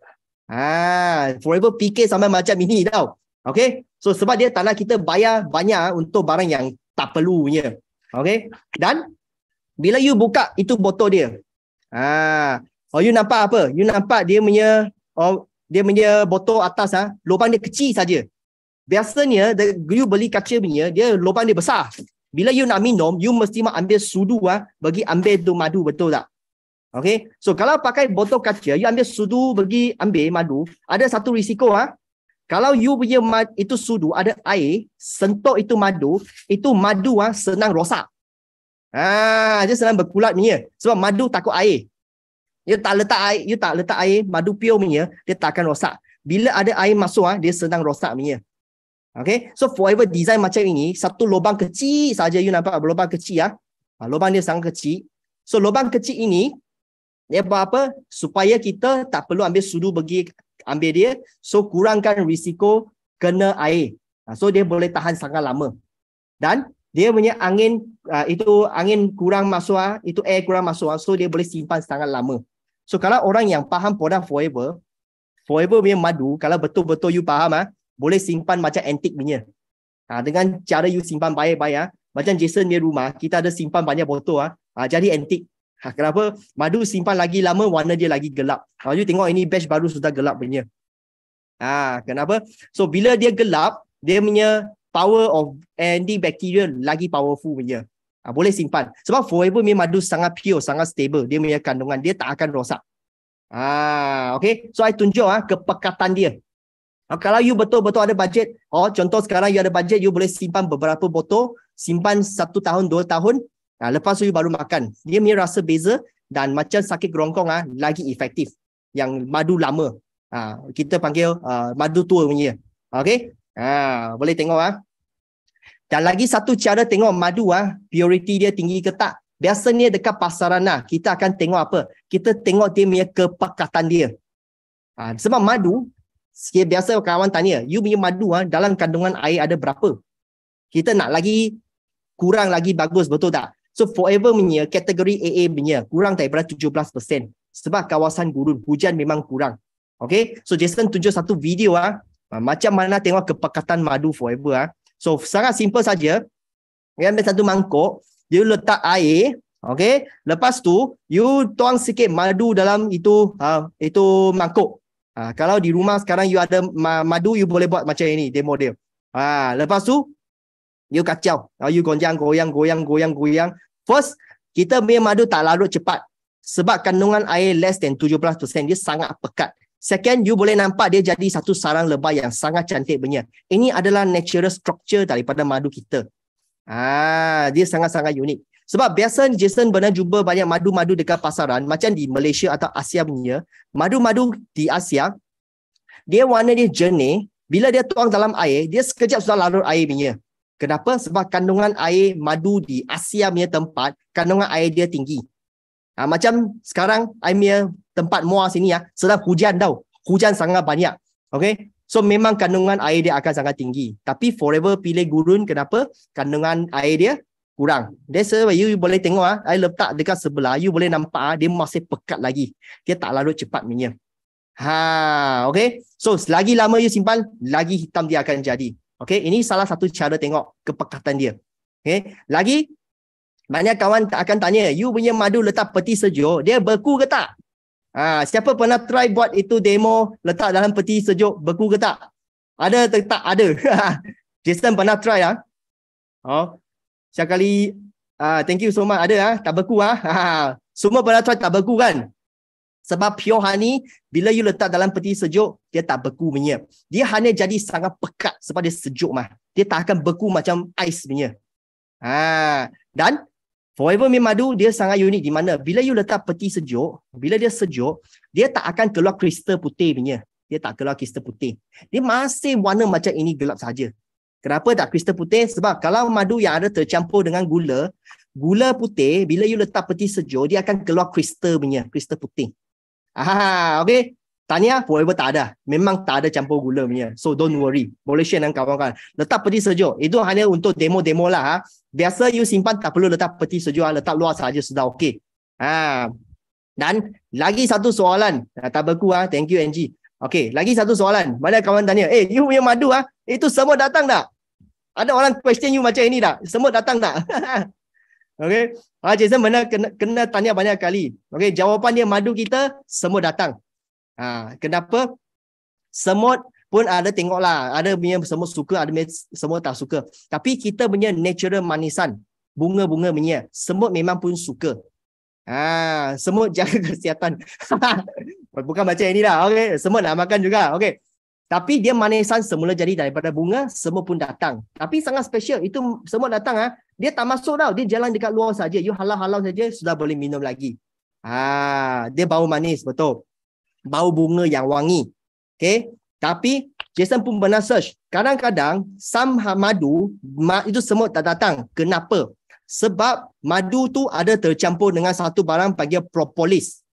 Forever fikir sampai macam ini tau. Okay, so sebab dia tak nak kita bayar banyak untuk barang yang tak perlu punya. Okay, dan bila you buka itu botol dia, you nampak apa? You nampak dia punya botol atas lubang dia kecil saja. Biasanya you beli kaca punya, dia lubang dia besar. Bila you nak minum, you mesti mau ambil sudu bagi ambil tu madu, betul tak? Okay, so kalau pakai botol kaca, you ambil sudu bagi ambil madu, ada satu risiko kalau you punya itu sudu ada air, sentuh itu madu senang rosak. Dia senang berkulat punya. Sebab madu takut air. You tak letak air, madu pure punya, dia tak akan rosak. Bila ada air masuk dia senang rosak punya. Okay, so forever design macam ini, satu lubang kecil saja, you nampak lubang kecil lubang dia sangat kecil. So lubang kecil ini dia buat apa? Supaya kita tak perlu ambil sudu bagi ambil dia, so kurangkan risiko kena air. So dia boleh tahan sangat lama. Dan dia punya angin angin kurang masuk itu air kurang masuk so dia boleh simpan sangat lama. So kalau orang yang faham produk forever punya madu, kalau betul-betul you faham boleh simpan macam antik punya. Dengan cara you simpan baik-baik macam Jason punya rumah, kita ada simpan banyak botol jadi antik. Kenapa? Madu simpan lagi lama, warna dia lagi gelap. You tengok ini batch baru sudah gelap punya. Kenapa? So bila dia gelap, dia punya power of antibacterial lagi powerful punya. Boleh simpan. Sebab forever punya madu sangat pure, sangat stable. Dia punya kandungan, dia tak akan rosak. Okay. So I tunjuk kepekatan dia. Kalau you betul-betul ada budget, contoh sekarang you ada budget, you boleh simpan beberapa botol, simpan 1 tahun, 2 tahun, lepas tu you baru makan. Dia punya rasa beza dan macam sakit kerongkong lagi efektif. Yang madu lama. Kita panggil madu tua punya. Okay. Boleh tengok Dan lagi satu cara tengok madu purity dia tinggi ke tak. Biasanya dekat pasaran kita akan tengok apa? Kita tengok dia punya kepekatan dia. Sebab madu, biasa kawan tanya, you punya madu dalam kandungan air ada berapa? Kita nak lagi kurang lagi bagus, betul tak? So Forever punya kategori AA punya kurang daripada 17%. Sebab kawasan gurun, hujan memang kurang. Okay, so Jason tunjuk satu video macam mana tengok kepekatan madu Forever. So sangat simple saja. You ambil satu mangkuk, you letak air, okay. Lepas tu you tuang sikit madu dalam itu mangkuk. Kalau di rumah sekarang you ada madu, you boleh buat macam ini demo dia. Lepas tu you kacau, you goyang. First, kita punya madu tak larut cepat sebab kandungan air less than 17%, dia sangat pekat. Second, you boleh nampak dia jadi satu sarang lebah yang sangat cantik punya. Ini adalah natural structure daripada madu kita. Dia sangat-sangat unik. Sebab biasa Jason pernah jumpa banyak madu-madu dekat pasaran, macam di Malaysia atau Asia punya. Madu-madu di Asia, dia warna dia jernih. Bila dia tuang dalam air, dia sekejap sudah larut air punya. Kenapa? Sebab kandungan air madu di Asia punya tempat, kandungan air dia tinggi. Macam sekarang, I punya tempat Muar sini sedang hujan tau. Hujan sangat banyak. Okay? So memang kandungan air dia akan sangat tinggi. Tapi Forever pilih gurun, kenapa? Kandungan air dia kurang. That's why you boleh tengok I letak dekat sebelah, you boleh nampak dia masih pekat lagi. Dia tak larut cepat punya. Okay. So selagi lama you simpan, lagi hitam dia akan jadi. Okay. Ini salah satu cara tengok kepekatan dia. Okay. Lagi, banyak kawan akan tanya, you punya madu letak peti sejuk, dia beku ke tak? Siapa pernah try buat itu demo letak dalam peti sejuk, beku ke tak? Ada tak? Ada. Jason pernah try sekali. Thank you so much. Ada tak beku Semua pernah try tak beku kan? Sebab pure honey, bila you letak dalam peti sejuk, dia tak beku punya. Dia hanya jadi sangat pekat sebab dia sejuk Dia tak akan beku macam ais punya. Dan Forever punya madu dia sangat unik di mana bila you letak peti sejuk, bila dia sejuk, dia tak akan keluar kristal putih punya. Dia tak keluar kristal putih. Dia masih warna macam ini gelap saja. Kenapa tak kristal putih? Sebab kalau madu yang ada tercampur dengan gula putih, bila you letak peti sejuk, dia akan keluar kristal punya, kristal putih. Okay. Tanya, Forever tak ada. Memang tak ada campur gula punya. So don't worry. Boleh share dengan kawan-kawan. Letak peti sejuk. Itu hanya untuk demo-demo lah. Biasa you simpan tak perlu letak peti sejuk. Letak luar saja sudah okey. Dan lagi satu soalan. Tak beku Thank you Angie. Okay. Lagi satu soalan. Mana kawan tanya, you punya madu itu semut datang tak? Ada orang question you macam ini tak? Semut datang tak? Okay. Jason benar kena tanya banyak kali. Okay. Jawapan dia madu kita semut datang. Kenapa? Semut pun ada tengoklah. Ada punya semut suka, ada semut tak suka. Tapi kita punya natural manisan, bunga-bunga punya, semut memang pun suka. Semut jaga kesihatan. Bukan macam ini lah. Okay. Semut nak makan juga. Okay. Tapi dia manisan semula jadi daripada bunga, semut pun datang. Tapi sangat special. Itu semut datang dia tak masuk tau. Dia jalan dekat luar saja. You halau-halau saja sudah boleh minum lagi. Dia bau manis, betul. Bau bunga yang wangi. Okay. Tapi Jason pun pernah search. Kadang-kadang some madu itu semut tak datang. Kenapa? Sebab madu tu ada tercampur dengan satu barang panggil propolis.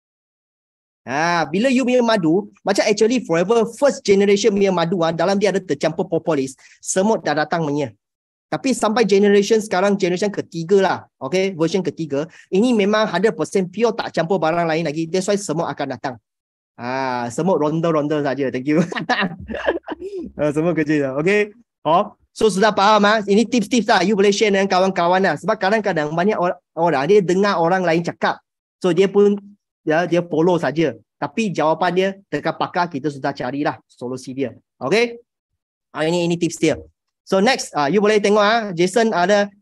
Bila you punya madu, macam actually Forever first generation punya madu dalam dia ada tercampur propolis, semut dah datang punya. Tapi sampai generation sekarang, generation ketiga lah. Okay, version ketiga. Ini memang 100% pure, tak campur barang lain lagi. That's why semut akan datang. Semut ronda-ronda saja. Thank you. Semua kerja. Okay. So sudah faham Ini tips-tips lah. You boleh share dengan kawan-kawan lah. Sebab kadang-kadang banyak orang dia dengar orang lain cakap. So dia pun dia follow saja. Tapi jawapan dia dekat pakar, kita sudah carilah solusi dia. Okay. Ini tips dia. So next, you boleh tengok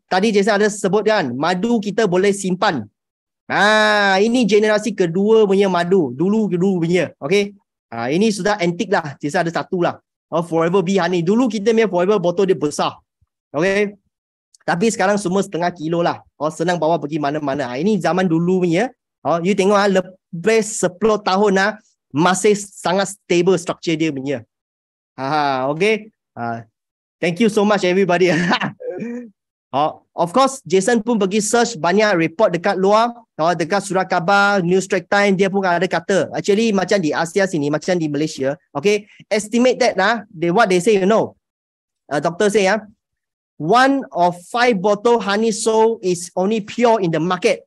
tadi Jason ada sebut kan, madu kita boleh simpan. Ini generasi kedua punya madu. Dulu punya. Okay. Ini sudah antik lah. Jason ada satu lah. Forever Bee Honey. Dulu kita punya Forever botol dia besar. Okay. Tapi sekarang semua setengah kilo lah. Senang bawa pergi mana-mana. Ini zaman dulu punya. You tengok lebih 10 tahun masih sangat stable structure dia punya. Okay. Thank you so much everybody. Of course, Jason pun pergi search banyak report dekat luar, dekat surat khabar, News Straits Times, dia pun ada kata. Actually macam di Asia sini, macam di Malaysia, okay, estimate that what they say, doktor say 1 of 5 bottle honey sold is only pure in the market,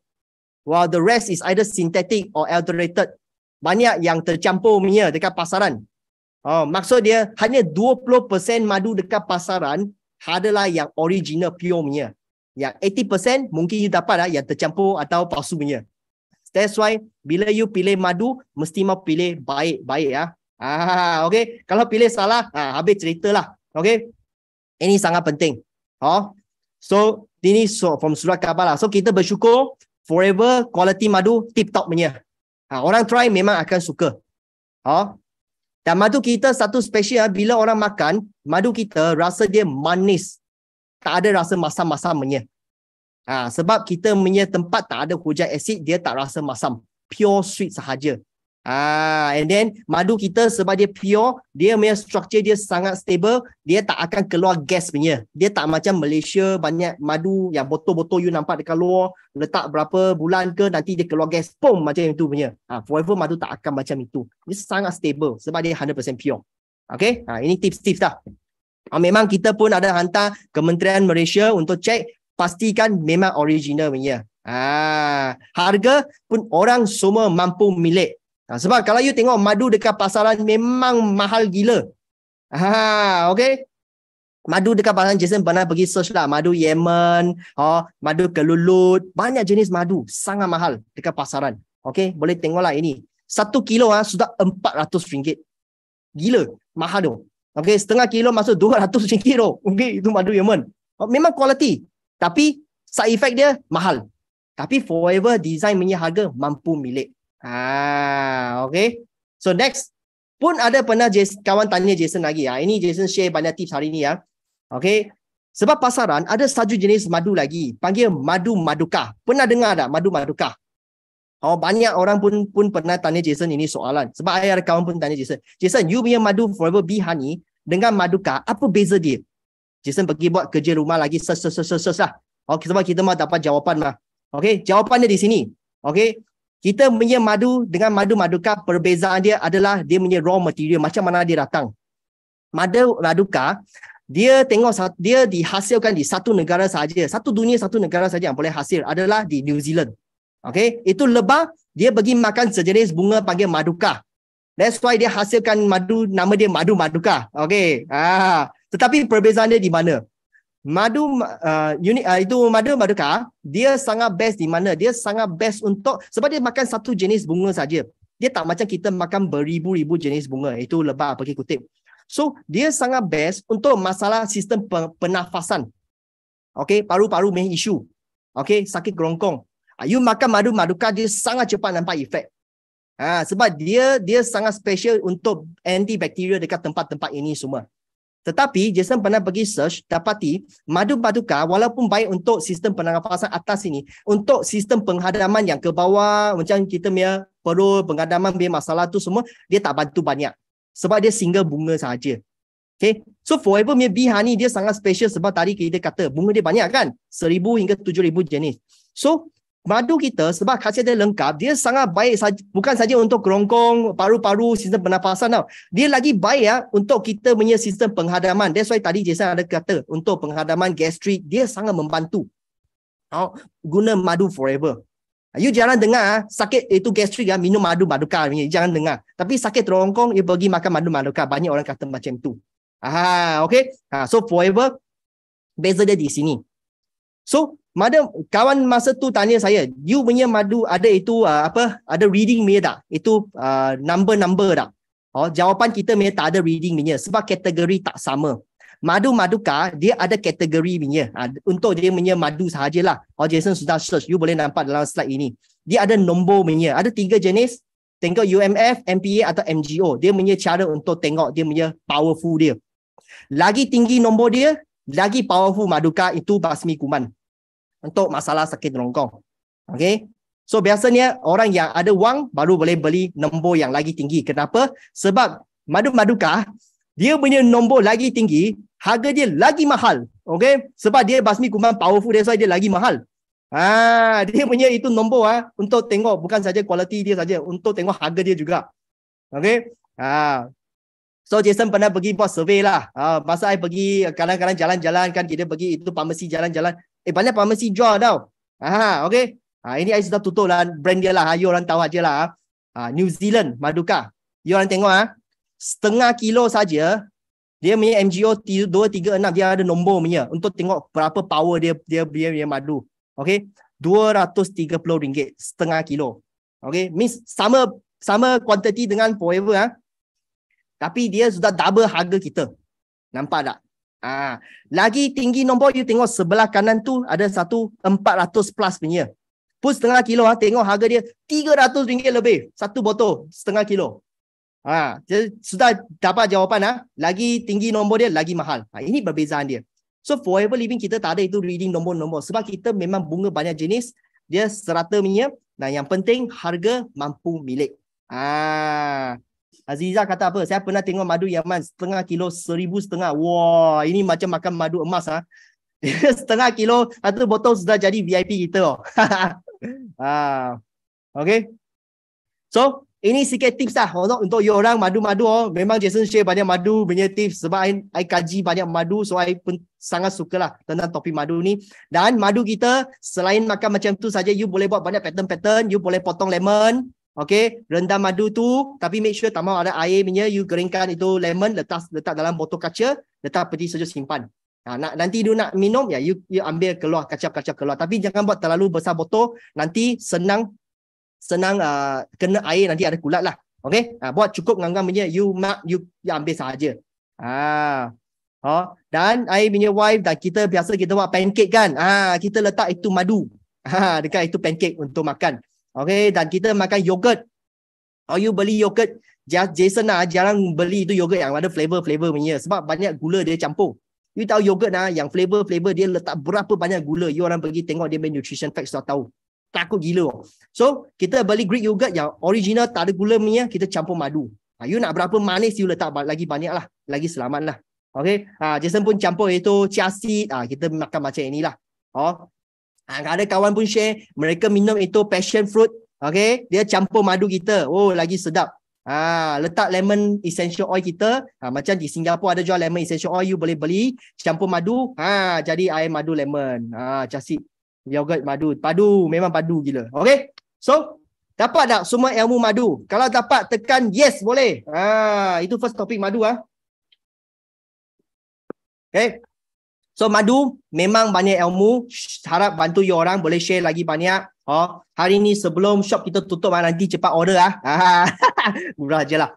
while the rest is either synthetic or adulterated. Banyak yang tercampur punya dekat pasaran. Maksud dia hanya 20% madu dekat pasaran adalah yang original pure punya. Yang 80% mungkin you dapat lah yang tercampur atau palsu punya. That's why bila you pilih madu, mesti mau pilih baik-baik ya. Okay. Kalau pilih salah, habis cerita lah. Okay. Ini sangat penting. So, ini from surat khabar lah. So, kita bersyukur forever quality madu tip-top punya. Orang try memang akan suka. Dan madu kita satu special, bila orang makan, madu kita rasa dia manis. Tak ada rasa masam-masam punya. Sebab kita punya tempat tak ada hujan asid, dia tak rasa masam. Pure sweet sahaja. And then madu kita sebab dia pure, dia punya structure dia sangat stable, dia tak akan keluar gas punya. Dia tak macam Malaysia banyak madu yang botol-botol you nampak dekat luar, letak berapa bulan ke nanti dia keluar gas, pom macam itu punya. Forever madu tak akan macam itu. Dia sangat stable sebab dia 100% pure. Okay, ini tips-tips dah. Memang kita pun ada hantar Kementerian Malaysia untuk cek, pastikan memang original punya. Harga pun orang semua mampu milik. Sebab kalau you tengok madu dekat pasaran memang mahal gila. Okay. Madu dekat pasaran, Jason pernah pergi search lah. Madu Yemen, madu kelulut. Banyak jenis madu. Sangat mahal dekat pasaran. Okay. Boleh tengoklah ini. 1 kilo sudah RM400. Gila. Mahal tu. Okay. Setengah kilo masuk RM200 tu. Okay. Itu madu Yemen. Memang quality. Tapi side effect dia mahal. Tapi forever design punya harga mampu milik. Okay. So next pun ada pernah kawan tanya Jason lagi. Ini Jason share banyak tips hari ni ya. Okay. Sebab pasaran ada satu jenis madu lagi, panggil madu maduka. Pernah dengar tak madu maduka? Banyak orang pun pernah tanya Jason ini soalan. Sebab ada kawan pun tanya Jason, you punya madu Forever Bee Honey dengan maduka, apa beza dia? Jason pergi buat kerja rumah lagi, search lah. Okay, sebab kita mahu dapat jawapan lah. Okay, jawapan dia di sini. Okay. Kita punya madu dengan madu maduka, perbezaan dia adalah dia punya raw material, macam mana dia datang. Madu maduka, dia dihasilkan di satu negara saja. Satu negara saja yang boleh hasil adalah di New Zealand. Okay, itu lebah, dia pergi makan sejenis bunga panggil maduka. That's why dia hasilkan madu, nama dia madu maduka. Okay, tetapi perbezaan dia di mana? Madu itu madu maduka, dia sangat best di mana? Dia sangat best untuk, sebab dia makan satu jenis bunga saja. Dia tak macam kita makan beribu-ribu jenis bunga. Itu lebah pergi kutip. So, dia sangat best untuk masalah sistem pernafasan. Okay, paru-paru main isu. Okay, sakit kerongkong. You makan madu maduka, dia sangat cepat nampak efek. Sebab dia sangat special untuk antibakteria dekat tempat-tempat ini semua. Tetapi Jason pernah pergi search, dapati madu maduka walaupun baik untuk sistem pernafasan atas ini, untuk sistem penghadaman yang ke bawah, macam kita punya perut, penghadaman biar masalah tu semua, dia tak bantu banyak. Sebab dia single bunga sahaja. Okay. So Forever Bee Honey dia sangat special sebab tadi kita kata bunga dia banyak kan? 1,000 hingga 7,000 jenis. So madu kita sebab khasiat dia lengkap, dia sangat baik bukan saja untuk kerongkong, paru-paru, sistem pernafasan tau. Dia lagi baik untuk kita punya sistem penghadaman. That's why tadi Jason ada kata untuk penghadaman gastrik, dia sangat membantu. Guna madu Forever. You jangan dengar sakit itu gastrik minum madu maduka, jangan dengar. Tapi sakit kerongkong, you pergi makan madu maduka. Banyak orang kata macam tu. Okay. So Forever beza dia di sini. So kawan masa tu tanya saya, you punya madu ada itu ada reading punya tak? Itu number tak? Jawapan kita punya tak ada reading punya sebab kategori tak sama. Madu maduka dia ada kategori punya. Untuk dia punya madu sahajalah. Jason sudah search, you boleh nampak dalam slide ini. Dia ada nombor punya. Ada 3 jenis. Tengok UMF, MPA atau MGO. Dia punya cara untuk tengok dia punya powerful dia. Lagi tinggi nombor dia, lagi powerful maduka itu basmi kuman. Untuk masalah sakit kerongkong. Okay. So biasanya orang yang ada wang baru boleh beli nombor yang lagi tinggi. Kenapa? Sebab madu maduka dia punya nombor lagi tinggi, harga dia lagi mahal. Okay. Sebab dia basmi kuman powerful, that's why dia lagi mahal. Dia punya itu nombor untuk tengok bukan saja kualiti dia saja, untuk tengok harga dia juga. Okay. So Jason pernah pergi buat survey lah. Masa I pergi kadang-kadang jalan-jalan kan, kita pergi itu farmasi jalan-jalan. Banyak farmasi jual tau. Okay. Ini I sudah tutup lah brand dia lah. You orang tahu aja lah. New Zealand Maduka. You orang tengok setengah kilo saja. Dia punya MGO 236, dia ada nombor punya untuk tengok berapa power dia punya madu. Okay. RM230 setengah kilo. Okay. Means sama quantity dengan Forever tapi dia sudah double harga kita. Nampak tak? Lagi tinggi nombor, you tengok sebelah kanan tu ada satu 400 plus punya. Pun setengah kilo, tengok harga dia RM300 lebih. Satu botol setengah kilo. Jadi sudah dapat jawapan. Lagi tinggi nombor dia, lagi mahal. Ini perbezaan dia. So Forever Living kita tak ada itu reading nombor-nombor. Sebab kita memang bunga banyak jenis. Dia serata punya. Dan yang penting harga mampu milik. Aziza kata apa? Saya pernah tengok madu Yaman setengah kilo RM1,500. Wah, ini macam makan madu emas. Setengah kilo, satu botol sudah jadi VIP kita. Okay. So, ini sikit tips lah untuk you orang madu-madu. Memang Jason share banyak madu punya tips sebab I kaji banyak madu. So, I pun sangat suka lah tentang topik madu ni. Dan madu kita, selain makan macam tu saja, you boleh buat banyak pattern-pattern. You boleh potong lemon. Okay, rendam madu tu, tapi make sure tambah ada air punya, you keringkan itu lemon, letak dalam botol kaca, letak peti sejuk simpan. Nanti you nak minum, ya you ambil keluar, kacap keluar. Tapi jangan buat terlalu besar botol, nanti senang kena air, nanti ada kulat lah. Okay, buat cukup nganggang punya, you ambil sahaja. Dan I punya wife, dan kita biasa kita buat pancake kan, kita letak itu madu dekat itu pancake untuk makan. Okay, dan kita makan yogurt. You beli yogurt, Jason jarang beli itu yogurt yang ada flavor punya. Sebab banyak gula dia campur. You tahu yogurt yang flavor dia letak berapa banyak gula. You orang pergi tengok dia punya nutrition facts sudah tahu. Takut gila. So, kita beli Greek yogurt yang original tak ada gula punya, kita campur madu. You nak berapa manis, you letak lagi banyak lah. Lagi selamat lah. Okay, Jason pun campur itu chia seed. Kita makan macam inilah. Ada kawan pun share, mereka minum itu passion fruit. Okay, dia campur madu kita. Lagi sedap. Letak lemon essential oil kita. Macam di Singapura ada jual lemon essential oil, you boleh beli, campur madu. Jadi air madu lemon. Casi yogurt madu. Memang padu gila. Okay, so dapat tak semua ilmu madu? Kalau dapat tekan yes boleh. Itu first topik madu. Okay. So madu memang banyak ilmu. Harap bantu you orang boleh share lagi banyak. Hari ni sebelum shop kita tutup nanti cepat order murah je lah.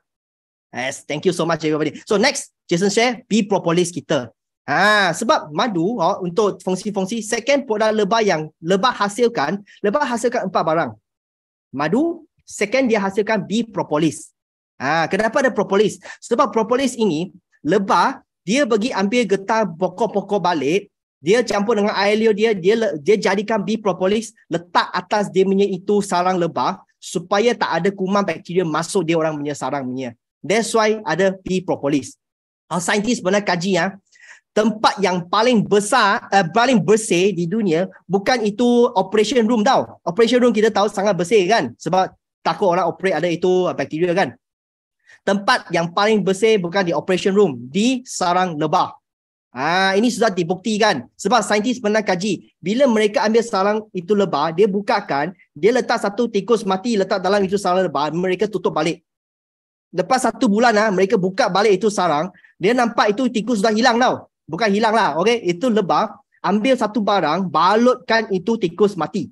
Yes, thank you so much everybody. So next, Jason share bee propolis kita. Sebab madu untuk fungsi-fungsi, second produk lebah yang lebah hasilkan 4 barang. Madu, second dia hasilkan bee propolis. Kenapa ada propolis? Sebab propolis ini lebah dia pergi ambil getah pokok-pokok balik, dia campur dengan air liur dia jadikan bee propolis, letak atas dia punya itu sarang lebah supaya tak ada kuman bakteria masuk dia orang punya sarang punya. That's why ada bee propolis. Saintis pernah kaji tempat yang paling besar, paling bersih di dunia bukan itu operation room tau. Operation room kita tahu sangat bersih kan, sebab takut orang operate ada itu bakteria kan. Tempat yang paling bersih bukan di operation room, di sarang lebah. Ini sudah dibuktikan. Sebab saintis pernah kaji, bila mereka ambil sarang itu lebah, dia bukakan, dia letak satu tikus mati letak dalam itu sarang lebah, mereka tutup balik. Lepas 1 bulan mereka buka balik itu sarang, dia nampak itu tikus sudah hilang tau. Bukan hilang lah, okay? Itu lebah, ambil satu barang, balutkan itu tikus mati.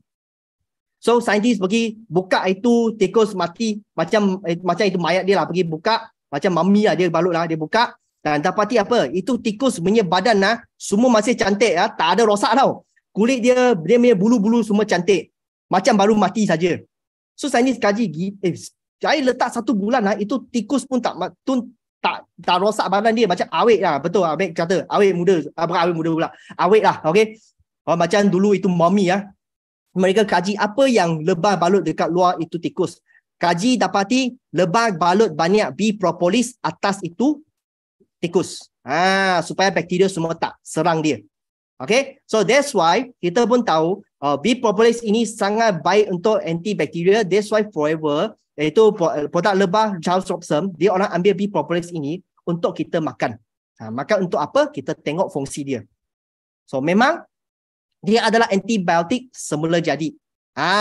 So saintis pergi buka itu tikus mati macam itu mayat dia lah, pergi buka macam mami lah, dia balut lah, dia buka dan dapati apa? Itu tikus punya badan semua masih cantik tak ada rosak tau. Kulit dia punya bulu-bulu semua cantik. Macam baru mati saja. So saintis kaji, saya letak 1 bulan itu tikus pun tak rosak badan dia, macam awet lah. Betul Abang kata, awet muda. Bukan awet muda pula. Awet lah, okey. Macam dulu itu mami Mereka kaji apa yang lebah balut dekat luar itu tikus. Kaji dapati lebah balut banyak bee propolis atas itu tikus. Supaya bakteria semua tak serang dia. Okay, so that's why kita pun tahu bee propolis ini sangat baik untuk antibakteria. That's why Forever, iaitu produk lebah Charles Robson, dia orang ambil bee propolis ini untuk kita makan. Makan untuk apa? Kita tengok fungsi dia. So memang dia adalah antibiotik semula jadi.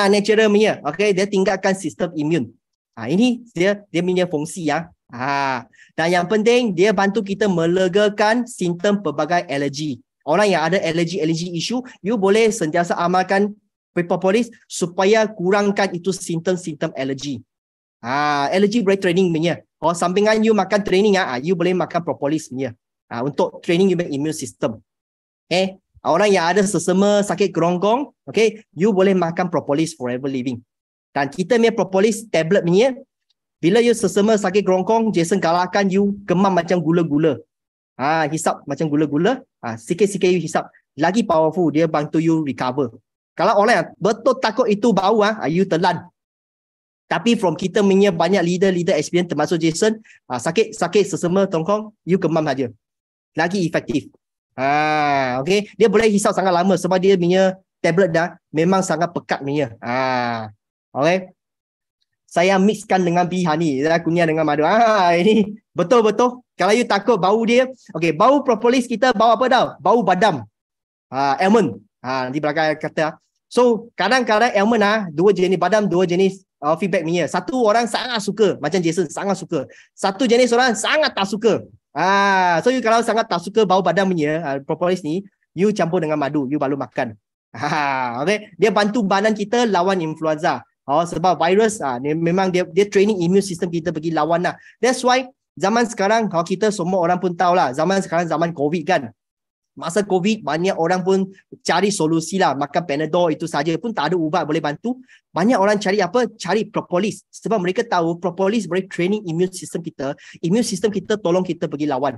Natural punya. Okay, dia tingkatkan sistem imun. Ini dia punya fungsi ya. Dan yang penting dia bantu kita melegakan simptom pelbagai alergi. Orang yang ada alergi issue, you boleh sentiasa amalkan propolis supaya kurangkan itu simptom alergi. Alergi boleh training punya. Sampingan you makan training you boleh makan propolis punya. Untuk training you immune system. Orang yang ada sesama sakit kerongkong, you boleh makan propolis forever living. Dan kita punya propolis tablet punya, bila you sesama sakit kerongkong, Jason galakkan you kemam macam gula-gula. Hisap macam gula-gula, sikit-sikit you hisap. Lagi powerful, dia bantu you recover. Kalau orang yang betul takut itu bau, you telan. Tapi from kita punya banyak leader experience termasuk Jason, sakit sesama kerongkong, you kemam saja. Lagi efektif. Okay. Dia boleh hisap sangat lama sebab dia punya tablet dah memang sangat pekat punya. Okay. Saya mixkan dengan bee honey, kunyah dengan madu. Ini betul-betul. Kalau you takut bau dia, bau propolis kita bau apa tau? Bau badam. Almond. Di belakang kata. So, kadang-kadang almond dua jenis badam, dua jenis feedback punya. Satu orang sangat suka, macam Jason sangat suka. Satu jenis orang sangat tak suka. So you kalau sangat tak suka bau badam punya propolis ni, you campur dengan madu, you baru makan. Okay. Dia bantu badan kita lawan influenza. Sebab virus memang dia training immune system kita pergi lawan lah. That's why zaman sekarang kita semua orang pun tahu lah, zaman sekarang zaman COVID kan. Masa COVID banyak orang pun cari solusi lah, makan Panadol itu saja pun tak ada ubat boleh bantu. Banyak orang cari apa? Cari propolis. Sebab mereka tahu propolis boleh training immune system kita. Immune system kita tolong kita pergi lawan.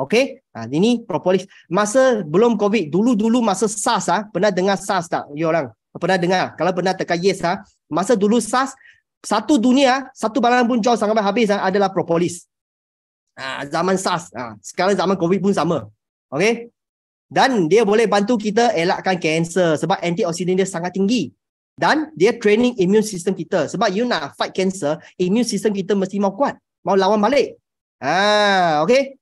Okay. Ini propolis. Masa belum COVID, dulu masa SARS pernah dengar SARS tak? You orang pernah dengar? Kalau pernah tekan yes masa dulu SARS, satu dunia, satu barang pun jual sampai habis adalah propolis. Zaman SARS. Sekarang zaman COVID pun sama. Okay. Dan dia boleh bantu kita elakkan kanser sebab antioksidan dia sangat tinggi. Dan dia training immune system kita. Sebab you nak fight cancer, immune system kita mesti mau kuat. Mau lawan balik. Okay.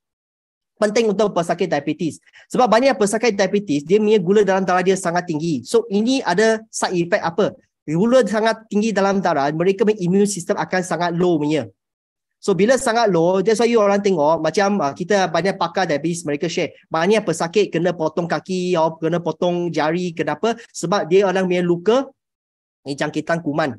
Penting untuk pesakit diabetes. Sebab banyak pesakit diabetes, dia punya gula dalam darah dia sangat tinggi. So, ini ada side effect apa? Gula sangat tinggi dalam darah, mereka punya immune system akan sangat low punya. So, bila sangat low, that's why you orang tengok, macam kita banyak pakar diabetes, mereka share. Banyak pesakit kena potong kaki, kena potong jari. Kenapa? Sebab dia orang punya luka, jangkitan kuman.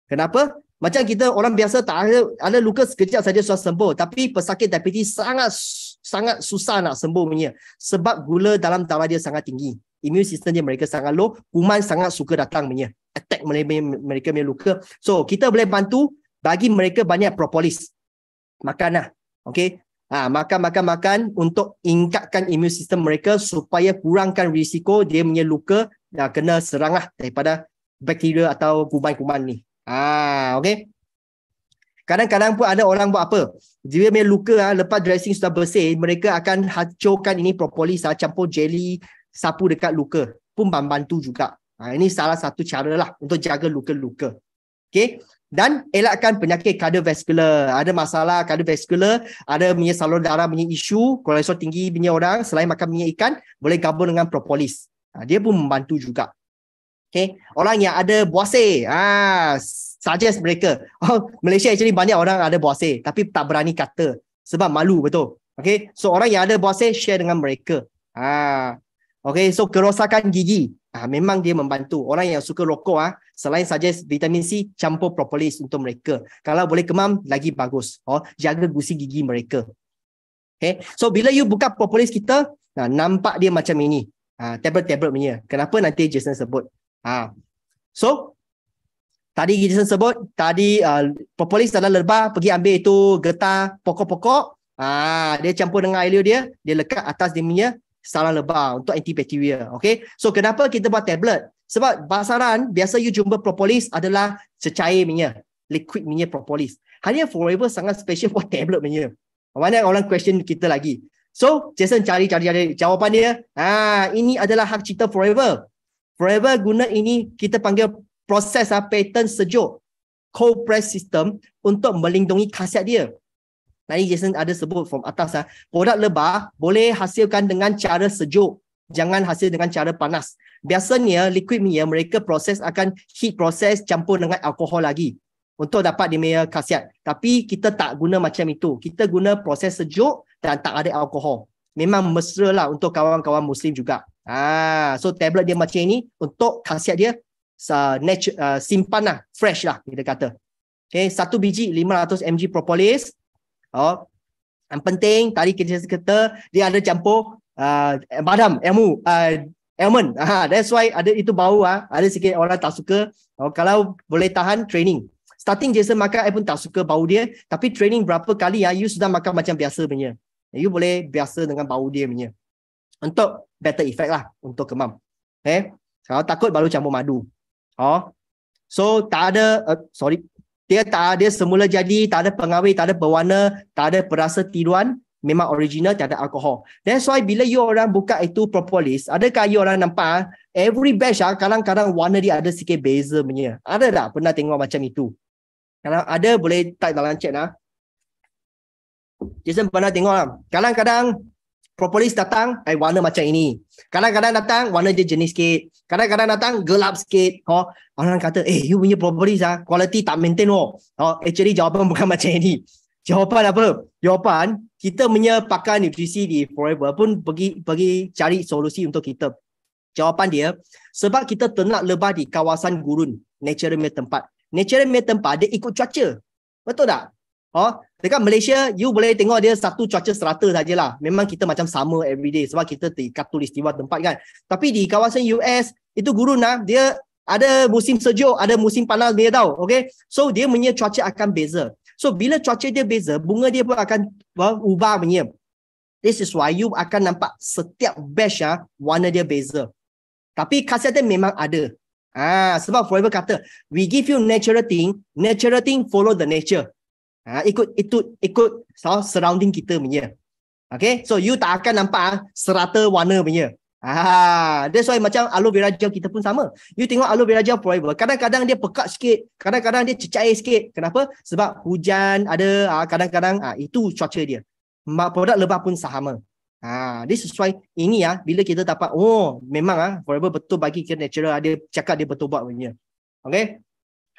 Kenapa? Macam kita orang biasa tak ada luka sekejap saja sudah sembuh. Tapi pesakit diabetes sangat susah nak sembuh punya. Sebab gula dalam darah dia sangat tinggi. Immune system dia mereka sangat low. Kuman sangat suka datang punya. Attack mereka punya luka. So, kita boleh bantu bagi mereka banyak propolis. Makan lah. Okay. Makan untuk ingkatkan immune system mereka supaya kurangkan risiko dia punya luka kena serang lah daripada bakteria atau kuman-kuman ni. Okay. Kadang-kadang pun ada orang buat apa? Dia punya luka lepas dressing sudah bersih, mereka akan hancurkan ini propolis campur jelly sapu dekat luka. Pun membantu juga. Ini salah satu cara lah untuk jaga luka-luka. Okay. Dan elakkan penyakit kardiovaskular. Ada masalah kardiovaskular, ada punya saluran darah punya isu, kolesterol tinggi punya orang, selain makan minyak ikan, boleh gabung dengan propolis. Dia pun membantu juga. Okay. Orang yang ada buasir, suggest mereka. Malaysia actually banyak orang ada buasir, tapi tak berani kata sebab malu betul. Okay. So orang yang ada buasir, share dengan mereka. Okay. So kerosakan gigi, memang dia membantu. Orang yang suka rokok, selain suggest vitamin C, campur propolis untuk mereka. Kalau boleh kemam, lagi bagus. Jaga gusi gigi mereka. Okay. So bila you buka propolis kita, nampak dia macam ini. Tablet-tablet punya. Kenapa nanti Jason sebut? So, tadi Jason sebut, propolis dalam lebah, pergi ambil itu getah pokok-pokok. Dia campur dengan air dia lekat atas dia punya sarang lebah untuk antibakteria. Okay. So, kenapa kita buat tablet? Sebab pasaran, biasa you jumpa propolis adalah cecair punya, liquid punya propolis. Hanya Forever sangat special buat tablet punya. Mana orang question kita lagi. So, Jason cari jawapan dia. Ini adalah hak cipta Forever. Forever guna ini kita panggil proses pattern sejuk, cold press system untuk melindungi khasiat dia. Tadi Jason ada sebut from atas produk lebah boleh hasilkan dengan cara sejuk, jangan hasil dengan cara panas. Biasanya liquid punya mereka proses akan heat proses campur dengan alkohol lagi untuk dapat dia punya khasiat. Tapi kita tak guna macam itu. Kita guna proses sejuk dan tak ada alkohol. Memang mesra lah untuk kawan-kawan Muslim juga. So tablet dia macam ini untuk khasiat dia simpan lah, fresh lah kita kata. Okay, 1 biji 500 mg propolis. Yang penting tadi kita kata dia ada campur badam, almond. That's why ada itu bau. Ada sikit orang tak suka. Kalau boleh tahan training. Starting Jason makan, I pun tak suka bau dia. Tapi training berapa kali you sudah makan macam biasa punya. You boleh biasa dengan bau dia punya. Untuk better effect lah. Untuk kemam. Okay. Kalau takut baru campur madu. So tak ada, dia tak ada semula jadi, tak ada pengawet, tak ada berwarna, tak ada perasa tiruan. Memang original, tak ada alkohol. That's why bila you orang buka itu propolis, adakah you orang nampak every batch kadang-kadang warna dia ada sikit beza punya. Ada tak pernah tengok macam itu? Kalau ada boleh type dalam chat lah. Jason pernah tengok lah. Kadang-kadang propolis datang, warna macam ini. Kadang-kadang datang, warna dia jenis sikit. Kadang-kadang datang, gelap sikit. Orang kata, you punya propolis quality tak maintain. Actually jawapan bukan macam ini. Jawapan apa? Jawapan, kita punya pakar nutrisi di Forever pun pergi cari solusi untuk kita. Jawapan dia, sebab kita ternak lebah di kawasan gurun, natural punya tempat. Natural punya tempat, dia ikut cuaca. Betul tak? Dekat Malaysia, you boleh tengok dia satu cuaca serata sajalah. Memang kita macam sama everyday sebab kita terikat tulistiwa tempat kan. Tapi di kawasan US, itu gurun dia ada musim sejuk, ada musim panas dia tahu. Okay? So, dia punya cuaca akan beza. So, bila cuaca dia beza, bunga dia pun akan ubah punya. This is why you akan nampak setiap batch warna dia beza. Tapi khasiat dia memang ada. Sebab Forever kata, we give you natural thing follow the nature. Ikut surrounding kita punya. Okay, so you tak akan nampak serata warna punya. That's why macam aloe vera gel kita pun sama. You tengok aloe vera gel Forever, kadang-kadang dia pekat sikit, kadang-kadang dia cecair sikit. Kenapa? Sebab hujan ada, kadang-kadang itu cuaca dia. Produk lebah pun sama. This is why ini bila kita dapat memang Forever betul bagi kita natural, dia cakap dia betul buat punya. Okay,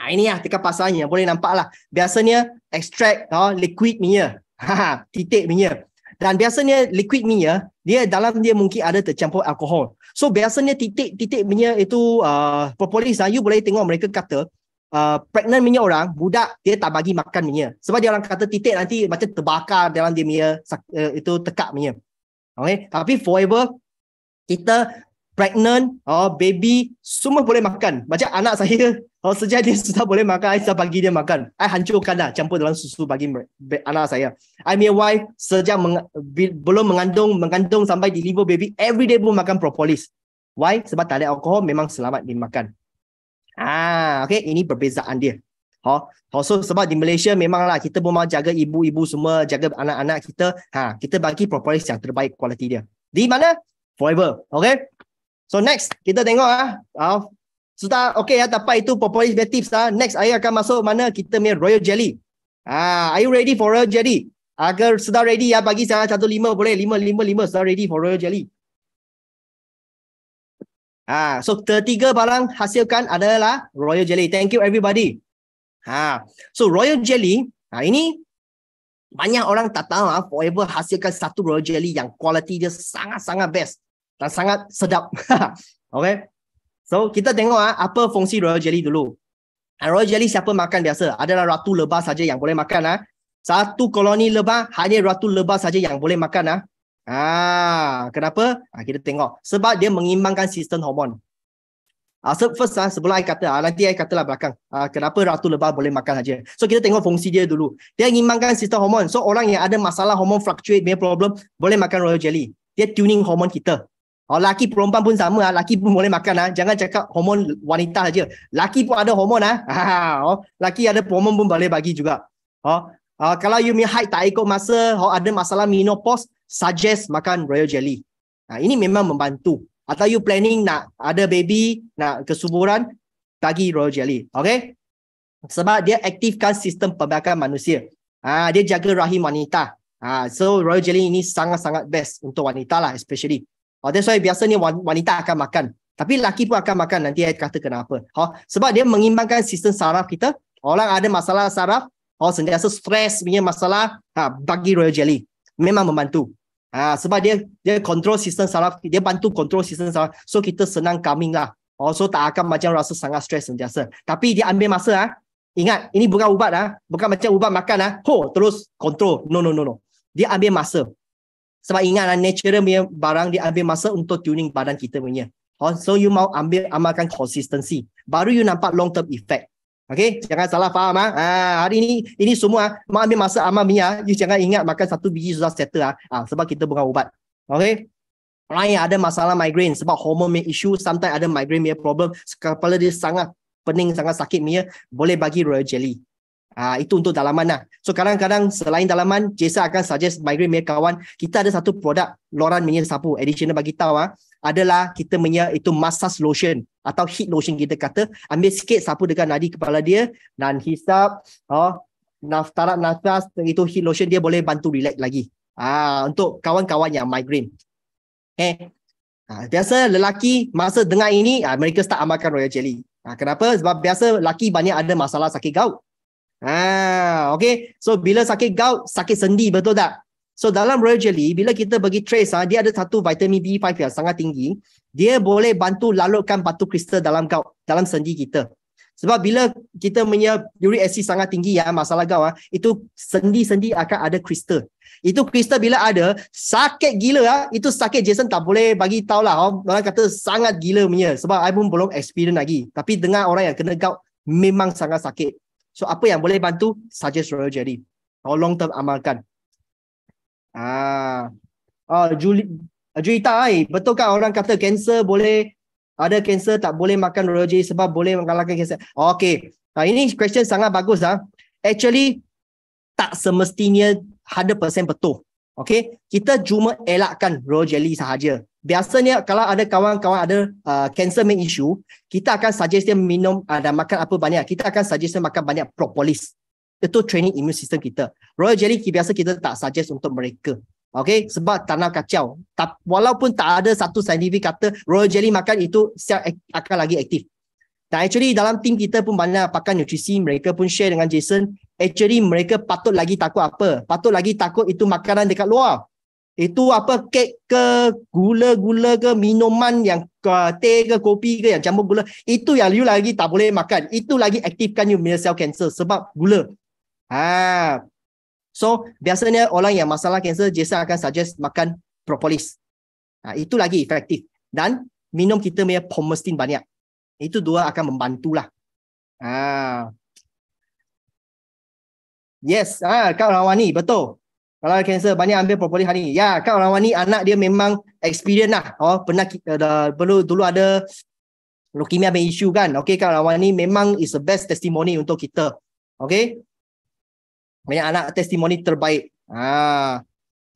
ini tekan pasarnya boleh nampak lah. Biasanya extract liquid punya, titik punya. Dan biasanya liquid punya dia dalam dia mungkin ada tercampur alkohol. So biasanya titik punya itu propolis you boleh tengok mereka kata pregnant punya orang, budak dia tak bagi makan punya. Sebab dia orang kata titik nanti macam terbakar dalam dia punya itu tekak punya. Okay. Tapi Forever kita pregnant, baby semua boleh makan. Macam anak saya, sejak dia sudah boleh makan, saya bagi dia makan. I hancurkan dah, campur dalam susu bagi anak saya. I my wife sejak belum mengandung sampai deliver baby, every day pun makan propolis. Why? Sebab tak ada alkohol, memang selamat dimakan. Okay, ini perbezaan dia. So sebab di Malaysia memanglah kita pun mahu jaga ibu-ibu semua, jaga anak-anak kita. Kita bagi propolis yang terbaik kualiti dia. Di mana? Forever. Okay. So next kita tengok sudah okay dapat itu propolis tips. Next saya akan masuk mana? Kita punya royal jelly. Are you ready for royal jelly? Agar sudah ready bagi saya 1 5 boleh 5 sudah ready for royal jelly. So ketiga barang hasilkan adalah royal jelly. Thank you everybody. So royal jelly, ini banyak orang tak tahu Forever hasilkan satu royal jelly yang kualiti dia sangat-sangat best dan sangat sedap. Okay. So kita tengok apa fungsi royal jelly dulu. Royal jelly siapa makan biasa? Adalah ratu lebah saja yang boleh makan. Satu koloni lebah hanya ratu lebah saja yang boleh makan. Kenapa? Kita tengok. Sebab dia mengimbangkan sistem hormon. First sebelum saya kata, nanti saya katalah belakang kenapa ratu lebah boleh makan saja. So kita tengok fungsi dia dulu. Dia mengimbangkan sistem hormon. So orang yang ada masalah hormon fluctuate, punya problem, boleh makan royal jelly. Dia tuning hormon kita. Laki perempuan pun sama, laki pun boleh makan. Jangan cakap hormon wanita saja. Laki pun ada hormon. Laki ada hormon pun boleh bagi juga. Kalau you punya height tak ikut masa, ada masalah menopause, suggest makan royal jelly. Ini memang membantu. Atau you planning nak ada baby, nak kesuburan, bagi royal jelly. Okay? Sebab dia aktifkan sistem pembakaran manusia. Dia jaga rahim wanita. So royal jelly ini sangat-sangat best untuk wanita lah especially. That's why biasanya wanita akan makan. Tapi lelaki pun akan makan, nanti saya kata kenapa. Sebab dia mengimbangkan sistem saraf kita. Orang ada masalah saraf, sentiasa stres punya masalah, bagi royal jelly. Memang membantu. Sebab dia kontrol sistem saraf, dia bantu kontrol sistem saraf. So kita senang calming lah. So tak akan macam rasa sangat stres sentiasa. Tapi dia ambil masa. Ingat, ini bukan ubat bukan macam ubat makan terus kontrol. No. Dia ambil masa. Sebab ingat natural punya barang, dia ambil masa untuk tuning badan kita punya. So you mau amalkan consistency. Baru you nampak long term effect. Okay, jangan salah faham. Hari ini semua mau ambil masa amal punya. You jangan ingat makan satu biji sudah settle sebab kita bukan ubat. Okay. Orang yang ada masalah migraine sebab hormone issue, sometimes ada migraine punya problem, kepala dia sangat pening, sangat sakit punya, boleh bagi royal jelly. Itu untuk dalaman lah. So kadang-kadang selain dalaman, Jason akan suggest migraine punya kawan, kita ada satu produk Loran punya sapu, additional bagi tahu adalah kita punya itu massage lotion atau heat lotion kita kata, ambil sikit sapu dekat nadi kepala dia dan hisap tarik nafas, itu heat lotion dia boleh bantu relax lagi. Untuk kawan-kawan yang migraine. Biasa lelaki masa dengar ini mereka start amalkan royal jelly. Kenapa? Sebab biasa lelaki banyak ada masalah sakit gout. Okay. So bila sakit gout, sakit sendi, betul tak? So dalam royal jelly, bila kita bagi trace, dia ada satu vitamin B5 yang sangat tinggi. Dia boleh bantu larutkan batu kristal dalam gout, dalam sendi kita. Sebab bila kita punya uric acid sangat tinggi masalah gout, itu sendi-sendi akan ada kristal. Itu kristal bila ada, sakit gila itu sakit Jason tak boleh bagi tahu lah. Orang kata sangat gila punya. Sebab I pun belum experience lagi. Tapi dengar orang yang kena gout, memang sangat sakit. So apa yang boleh bantu? Suggest royal jelly. Long term amalkan. Juita, betul kan orang kata kanser boleh, ada kanser tak boleh makan royal jelly sebab boleh mengalahkan kanser. Okay. Ini question sangat bagus. Actually, tak semestinya 100% betul. Okay. Kita cuma elakkan royal jelly sahaja. Biasanya kalau ada kawan-kawan ada cancer main issue, kita akan suggest dia minum dan makan apa banyak. Kita akan suggest dia makan banyak propolis. Itu training immune system kita. Royal jelly biasa kita tak suggest untuk mereka. Okay, sebab tanah kacau. Walaupun tak ada satu saintifik kata royal jelly makan itu sel akan lagi aktif. Dan actually dalam tim kita pun banyak pakar nutrisi, mereka pun share dengan Jason. Actually mereka patut lagi takut apa? Patut lagi takut itu makanan dekat luar. Itu apa, kek ke, gula-gula ke, minuman yang teh ke, kopi ke yang campur gula. Itu yang you lagi tak boleh makan. Itu lagi aktifkan you punya sel kanser sebab gula. So biasanya orang yang masalah kanser, Jason akan suggest makan propolis. Itu lagi efektif. Dan minum kita punya pomestin banyak. Itu dua akan membantulah. Yes, Kak Rawani, betul. Kalau kanser banyak ambil propolis hari ni. Ya, Kak Rawani anak dia memang experience lah. Pernah dulu ada leukemia punya issue kan. Okay, Kak Rawani memang is the best testimony untuk kita. Okay. Banyak anak testimoni terbaik.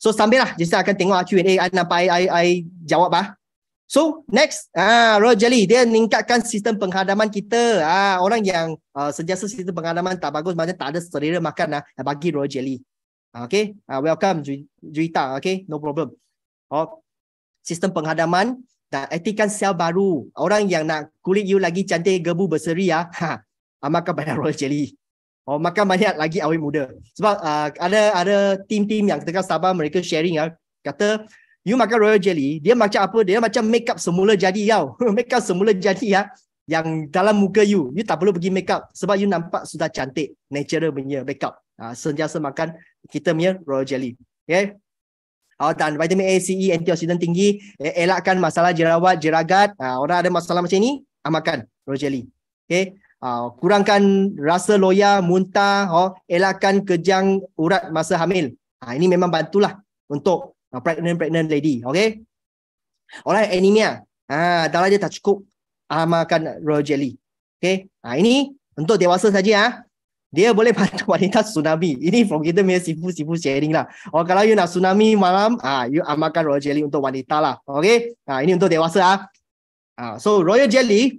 So sambil lah, Jason akan tengok Q&A. I nampak I jawab So next, royal jelly dia meningkatkan sistem penghadaman kita. Orang yang sentiasa sistem penghadaman tak bagus, macam tak ada selera makan bagi royal jelly. Okay, welcome Juita. Okay, no problem. Sistem penghadaman dan aktifkan sel baru. Orang yang nak kulit you lagi cantik, gebu, berseri makan banyak royal jelly. Makan banyak lagi awet muda. Sebab ada tim-tim yang dekat Sabah, mereka sharing kata you makan royal jelly, dia macam apa? Dia macam make up semula jadi tau. Make up semula jadi yang dalam muka you tak perlu pergi make up sebab you nampak sudah cantik, natural punya make up. Sentiasa makan kita punya royal jelly. Okay. Dan vitamin A, C, E, antioksidan tinggi, elakkan masalah jerawat, jeragat. Orang ada masalah macam ni, makan royal jelly. Okay. Kurangkan rasa loya, muntah, elakkan kejang urat masa hamil. Ini memang bantulah untuk pregnant lady. Okay. Orang anemia, darah dia tak cukup, makan royal jelly. Okay. Ini untuk dewasa saja. Dia boleh bantu wanita tsunami. Ini from kita punya sifu sharing lah. Kalau you nak tsunami malam, you makan royal jelly untuk wanita lah. Okay. Ini untuk dewasa. So royal jelly,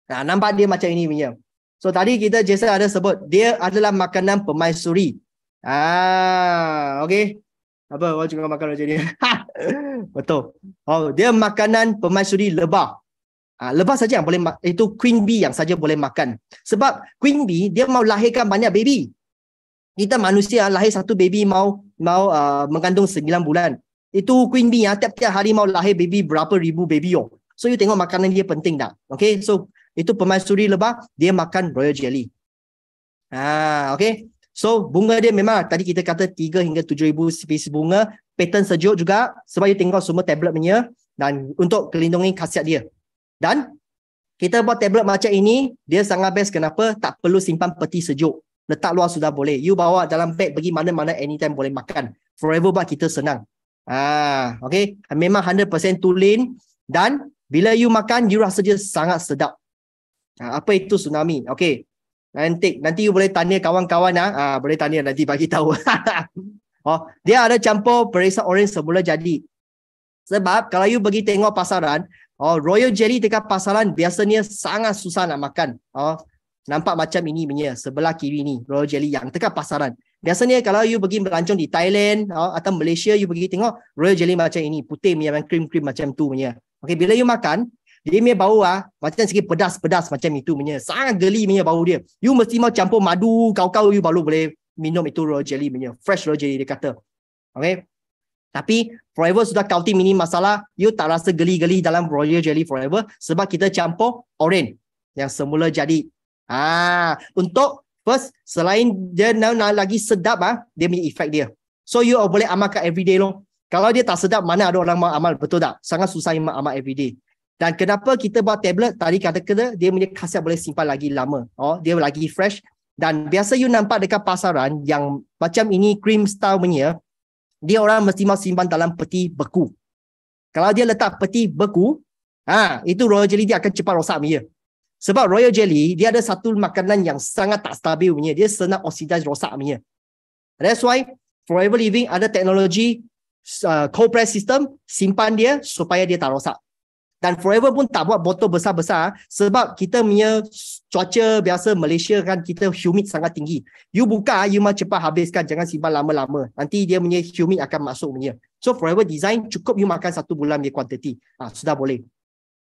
nampak dia macam ini punya. So tadi kita Jason ada sebut, dia adalah makanan permaisuri. Okay. Apa orang juga makan macam ni? Betul. Oh, dia makanan permaisuri lebah. Lebah saja yang boleh itu queen bee yang saja boleh makan. Sebab queen bee dia mau lahirkan banyak baby. Kita manusia lahir satu baby mau mengandung 9 bulan. Itu queen bee tiap-tiap hari mau lahir baby berapa ribu baby. So you tengok makanan dia penting tak? Okay, so itu permaisuri lebah dia makan royal jelly. Okay. So bunga dia memang tadi kita kata 3 hingga 7,000 spesies bunga, pattern sejuk juga sebab you tengok semua tablet punya dan untuk melindungi khasiat dia. Dan kita buat tablet macam ini, dia sangat best kenapa? Tak perlu simpan peti sejuk. Letak luar sudah boleh. You bawa dalam beg pergi mana-mana anytime boleh makan. Forever buat kita senang. Okay. Memang 100% tulen dan bila you makan, you rasa dia sangat sedap. Apa itu tsunami? Okay. Nanti you boleh tanya kawan-kawan boleh tanya nanti bagi tahu. Dia ada campur perisa orange semula jadi. Sebab kalau you pergi tengok pasaran, royal jelly dekat pasaran biasanya sangat susah nak makan. Nampak macam ini punya sebelah kiri ni royal jelly yang dekat pasaran. Biasanya kalau you pergi melancong di Thailand atau Malaysia, you pergi tengok royal jelly macam ini, putih punya, krim-krim macam tu punya. Okay, bila you makan, dia punya bau macam sikit pedas-pedas macam itu punya. Sangat geli punya bau dia. You mesti mau campur madu, kau-kau you baru boleh minum itu royal jelly punya. Fresh royal jelly dia kata. Okay. Tapi forever sudah counting ini masalah. You tak rasa geli-geli dalam royal jelly forever. Sebab kita campur orange yang semula jadi. Untuk first, selain dia nak lagi sedap dia punya effect dia. So you boleh amalkan everyday loh. Kalau dia tak sedap, mana ada orang mau amal, betul tak? Sangat susah amal everyday. Dan kenapa kita buat tablet, tadi kata-kata dia punya khasiat boleh simpan lagi lama. Dia lagi fresh. Dan biasa you nampak dekat pasaran yang macam ini cream style punya, dia orang mesti mau simpan dalam peti beku. Kalau dia letak peti beku, itu royal jelly dia akan cepat rosak punya. Sebab royal jelly, dia ada satu makanan yang sangat tak stabil punya. Dia senang oxidize rosak punya. That's why Forever Living ada teknologi cold press system, simpan dia supaya dia tak rosak. Dan Forever pun tak buat botol besar-besar sebab kita punya cuaca biasa Malaysia kan kita humid sangat tinggi. You buka, you mau cepat habiskan, jangan simpan lama-lama. Nanti dia punya humid akan masuk punya. So Forever design cukup you makan 1 bulan punya quantity. Sudah boleh.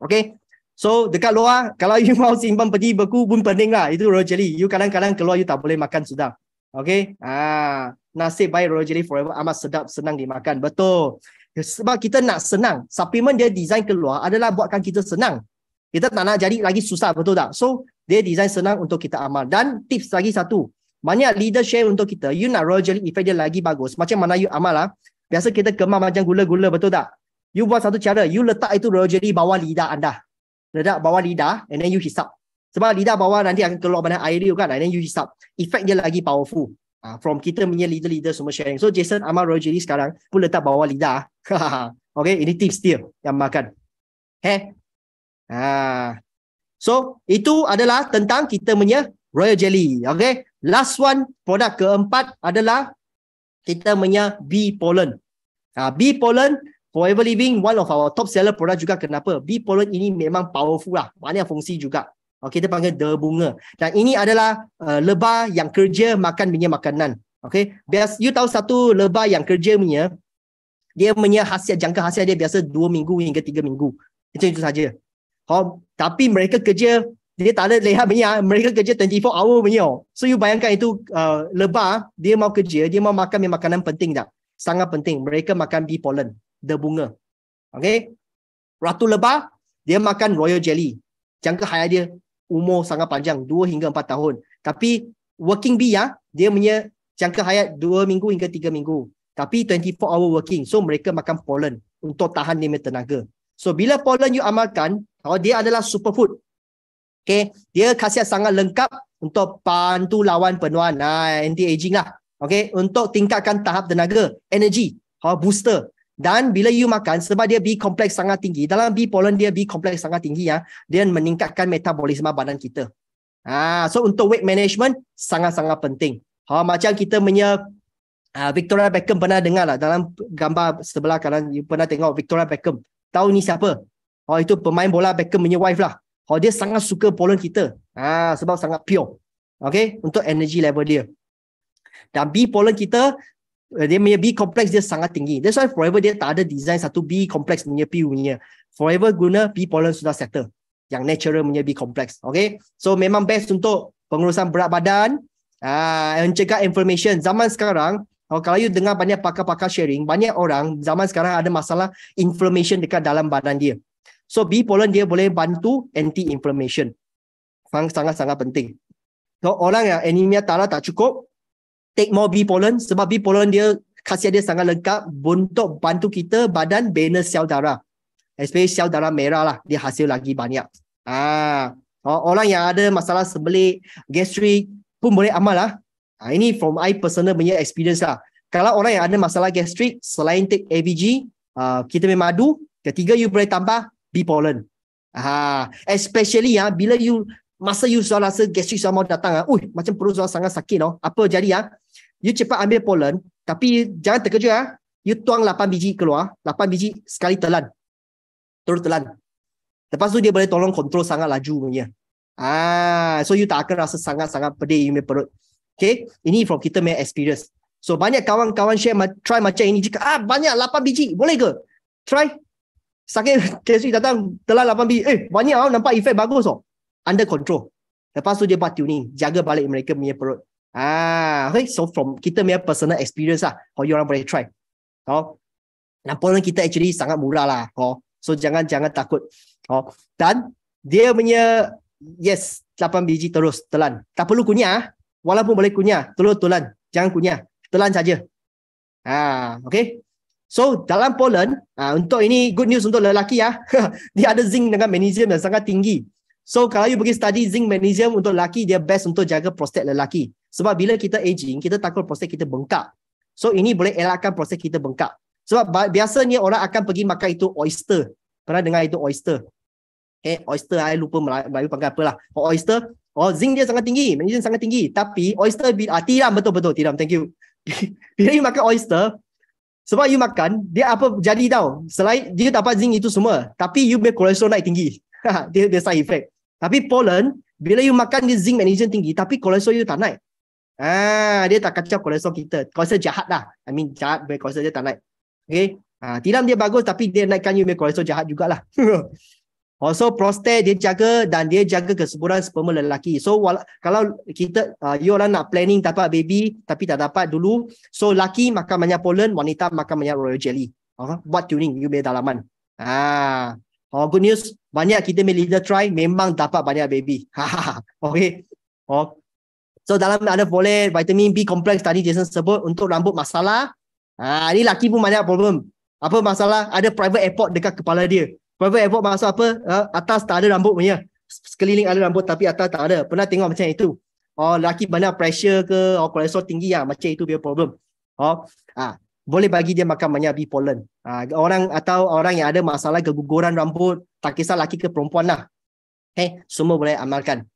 Okay. So dekat luar, kalau you mau simpan peti beku pun pening lah. Itu royal jelly. You kadang-kadang keluar you tak boleh makan sudah. Okay. Nasib baik royal jelly Forever amat sedap, senang dimakan. Betul. Sebab kita nak senang. Suplemen dia design keluar adalah buatkan kita senang. Kita tak nak jadi lagi susah, betul tak? So, dia design senang untuk kita amal. Dan tips lagi satu. Banyak leader share untuk kita. You nak royal jelly effect dia lagi bagus. Macam mana you amal biasa kita kemas macam gula-gula, betul tak? You buat satu cara. You letak itu royal jelly bawah lidah anda. Letak bawah lidah and then you hisap. Sebab lidah bawah nanti akan keluar banyak air dia kan. And then you hisap. Effect dia lagi powerful. From kita punya leader-leader semua sharing. So Jason amal royal jelly sekarang pun letak bawah lidah. Okay, ini tips dia yang makan. So itu adalah tentang kita punya royal jelly. Okay, last one, produk keempat adalah kita punya bee pollen. Bee pollen Forever Living one of our top seller produk juga. Kenapa? Bee pollen ini memang powerful lah, banyak fungsi juga. Kita panggil bunga. Dan ini adalah lebah yang kerja makan punya makanan. Okay. Biasa you tahu satu lebah yang kerja punya, dia punya jangka hasiat dia biasa 2 minggu hingga 3 minggu. Itu saja. Tapi mereka kerja, dia tak ada lehat punya, mereka kerja 24 hour punya. So you bayangkan itu lebah, dia mau kerja, dia mau makan makanan penting tak? Sangat penting. Mereka makan bee pollen, bunga. Okay. Ratu lebah, dia makan royal jelly. Jangka hayat dia umur sangat panjang, 2 hingga 4 tahun. Tapi working bee dia punya jangka hayat 2 minggu hingga 3 minggu. Tapi 24 hour working. So mereka makan pollen untuk tahan dia punya tenaga. So bila pollen you amalkan, dia adalah superfood. Okay, dia khasiat sangat lengkap untuk bantu lawan penuaan, anti-aging lah. Okay, untuk tingkatkan tahap tenaga, energy, booster. Dan bila you makan, sebab dia B kompleks sangat tinggi, dalam bee pollen dia B kompleks sangat tinggi dia meningkatkan metabolisme badan kita. So untuk weight management sangat-sangat penting. Macam kita punya Victoria Beckham, pernah dengar lah dalam gambar sebelah kanan, you pernah tengok Victoria Beckham. Tahu ni siapa? Itu pemain bola Beckham punya wife lah. Dia sangat suka pollen kita. Sebab sangat pure. Okay, untuk energy level dia. Dan B pollen kita, dia punya B complex dia sangat tinggi. That's why Forever dia tak ada design satu B complex punya P punya. Forever guna B pollen sudah settle. Yang natural punya B complex. Okay. So memang best untuk pengurusan berat badan, mencegah inflammation. Zaman sekarang, kalau you dengar banyak pakar-pakar sharing, banyak orang zaman sekarang ada masalah inflammation dekat dalam badan dia. So B pollen dia boleh bantu anti-inflammation. Sangat-sangat penting. So orang yang anemia darah tak cukup, take more B pollen sebab B pollen dia khasiat dia sangat lengkap untuk bantu kita badan bina sel darah. Especially sel darah merah lah, dia hasil lagi banyak. Orang yang ada masalah sebelik, gastrik pun boleh amal lah. Ini from I personal punya experience lah. Kalau orang yang ada masalah gastrik, selain take ABG, kita punya madu, ketiga you boleh tambah B pollen. Especially bila masa you sudah rasa gastrik sudah mau datang, macam perut sudah sangat sakit. Apa jadi you cepat ambil pollen, tapi jangan terkejut you tuang 8 biji keluar, 8 biji sekali telan. Terus telan. Lepas tu dia boleh tolong kontrol sangat laju punya. So you tak akan rasa sangat-sangat pedih you punya perut. Okay, ini from kita punya experience. So banyak kawan-kawan share try macam ini jika banyak 8 biji, boleh ke? Try. Sakit gastrik datang telan 8 biji. Banyak nampak efek bagus under control. Lepas tu dia buat tuning, jaga balik mereka punya perut. Okay, so from kita punya personal experience lah, you orang boleh try. Dan pollen kita actually sangat murah lah. So jangan takut. Dan dia punya 8 biji terus telan. Tak perlu kunyah. Walaupun boleh kunyah, terus telan. Jangan kunyah. Telan saja. Okay. So dalam pollen, untuk ini good news untuk lelaki dia ada zinc dengan magnesium yang sangat tinggi. So kalau you pergi study zinc magnesium untuk lelaki, dia best untuk jaga prostat lelaki. Sebab bila kita aging, kita takut prostat kita bengkak. So ini boleh elakkan prostat kita bengkak. Sebab biasanya orang akan pergi makan itu oyster. Pernah dengar itu oyster? Oyster, saya lupa Melayu panggil apa lah. Oyster, zinc dia sangat tinggi, magnesium sangat tinggi. Tapi oyster, tiram, betul-betul, tiram, thank you. Bila you makan oyster, sebab you makan, dia apa jadi tau. Selain dia dapat zinc itu semua, tapi you punya kolesterol naik tinggi. dia side effect. Tapi pollen, bila you makan dia zinc magnesium tinggi, tapi kolesterol you tak naik. Dia tak kacau kolesterol kita. Kolesterol jahat lah. Jahat, kolesterol dia tak naik. Okay. Tiram dia bagus, tapi dia naikkan you punya kolesterol jahat jugalah. Also prostat dia jaga dan dia jaga kesuburan sperma lelaki. So kalau kita you orang nak planning dapat baby tapi tak dapat dulu, so laki makan banyak pollen, wanita makan banyak royal jelly. Buat tuning you punya dalaman. Good news, banyak kita punya leader try memang dapat banyak baby. Okay. So dalam ada boleh vitamin B complex tadi Jason sebut untuk rambut masalah. Ni laki pun banyak problem. Apa masalah? Ada private airport dekat kepala dia. Private airport maksud apa? Atas tak ada rambut punya. Sekeliling ada rambut tapi atas tak ada. Pernah tengok macam itu? Laki banyak pressure ke, kolesterol tinggi macam itu dia problem. Boleh bagi dia makan banyak B pollen. Orang yang ada masalah keguguran rambut, tak kisah laki ke perempuan lah. Semua boleh amalkan.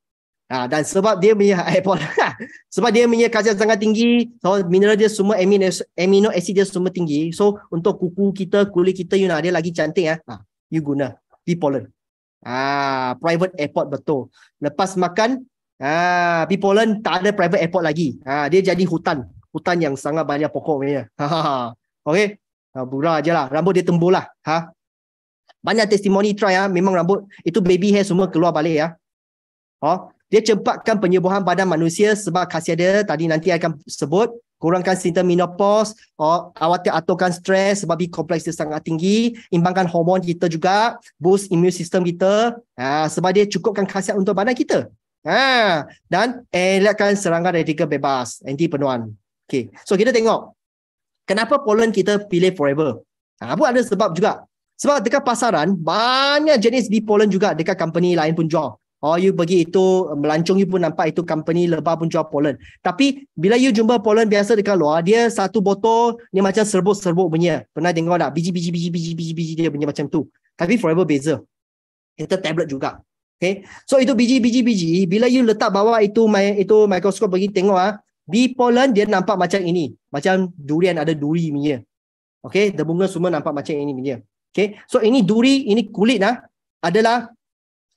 Dan sebab dia punya sebab dia punya khasiat sangat tinggi, so mineral dia semua, amino acid dia semua tinggi. So untuk kuku kita, kulit kita you nak dia lagi cantik you guna B pollen. Private airport betul. Lepas makan B pollen tak ada private airport lagi. Dia jadi hutan yang sangat banyak pokok punya. Okay. Burah je lah. Rambut dia tembul lah. Banyak testimoni try memang rambut itu baby hair semua keluar balik dia cepatkan penyembuhan badan manusia sebab khasiat dia tadi nanti akan sebut, kurangkan simptom menopause, aturkan stres sebab B kompleks dia sangat tinggi, imbangkan hormon kita juga, boost immune system kita, sebab dia cukupkan khasiat untuk badan kita. Dan elakkan serangan radikal bebas, anti penuaan. Okay. So kita tengok kenapa pollen kita pilih Forever. Pun ada sebab juga. Sebab dekat pasaran banyak jenis B pollen juga dekat company lain pun jual. You pergi itu melancong you pun nampak itu company lebah pun jual pollen. Tapi bila you jumpa pollen biasa dekat luar, dia satu botol dia macam serbuk-serbuk punya. Pernah tengok tak? Biji dia punya macam tu. Tapi Forever beza. Itu tablet juga. Okay. So itu biji bila you letak bawah itu mikroskop pergi tengok B pollen dia nampak macam ini. Macam durian ada duri punya. Okay. Bunga semua nampak macam ini punya. Okay. So ini duri, ini kulit adalah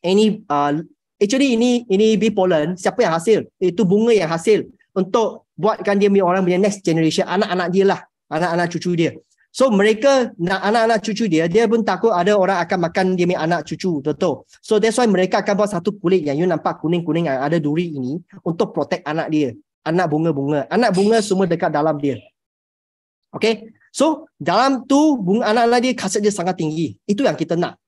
ini actually ini B pollen siapa yang hasil? Itu bunga yang hasil. untuk buatkan dia punya orang punya next generation, anak-anak dia lah, anak-anak cucu dia. So mereka anak-anak cucu dia pun takut ada orang akan makan dia punya anak cucu, betul. So that's why mereka akan buat satu kulit yang you nampak kuning-kuning yang ada duri ini untuk protect anak dia, anak bunga-bunga. Anak bunga semua dekat dalam dia. Okay, so dalam tu bunga anak-anak dia khasiat dia sangat tinggi. Itu yang kita nak.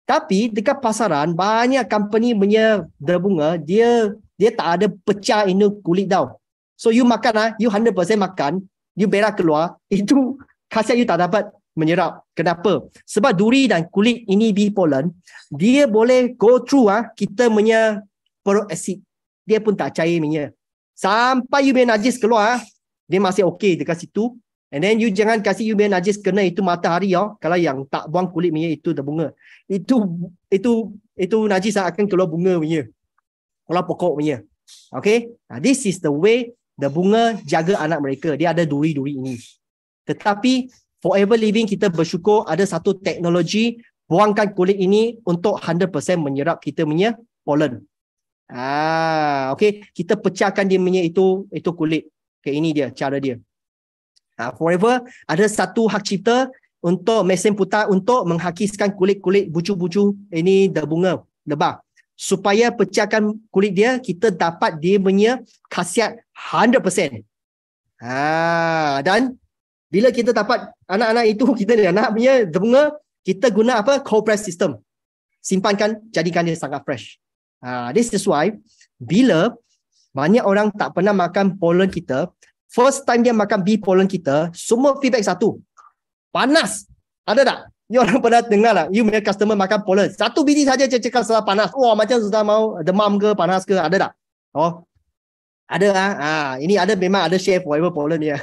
Tapi dekat pasaran banyak company punya bunga dia tak ada pecah ini kulit tau. So you makan you 100% makan, you berak keluar, itu khasiat you tak dapat menyerap. Kenapa? Sebab duri dan kulit ini bee pollen, dia boleh go through kita punya perut acid. Dia pun tak cair punya. Sampai you punya najis keluar, dia masih okey dekat situ. And then you jangan kasih you punya najis kena itu matahari kalau yang tak buang kulit punya itu dah bunga. Itu najis akan keluar bunga punya. Keluar pokok punya. Okay? This is the way the bunga jaga anak mereka. Dia ada duri-duri ini. Tetapi Forever Living kita bersyukur ada satu teknologi buangkan kulit ini untuk 100% menyerap kita punya pollen. Okay. Kita pecahkan dia punya itu kulit. Okay, ini dia cara dia. Forever ada satu hak cipta untuk mesin putar untuk menghakiskan kulit-kulit bucu-bucu ini bunga lebah. Supaya pecahkan kulit dia, kita dapat dia punya khasiat 100%. Dan bila kita dapat anak-anak itu, kita anak punya bunga, kita guna cold press system. Simpankan, jadikan dia sangat fresh. This is why bila banyak orang tak pernah makan pollen kita, first time dia makan bee pollen kita, semua feedback satu. Panas. Ada tak? You orang pernah dengar tak? You punya customer makan pollen. Satu biji saja cakap salah panas. Wah, macam sudah mau demam ke, panas ke. Ada tak? Oh. Ada ini ada memang ada share Forever pollen dia.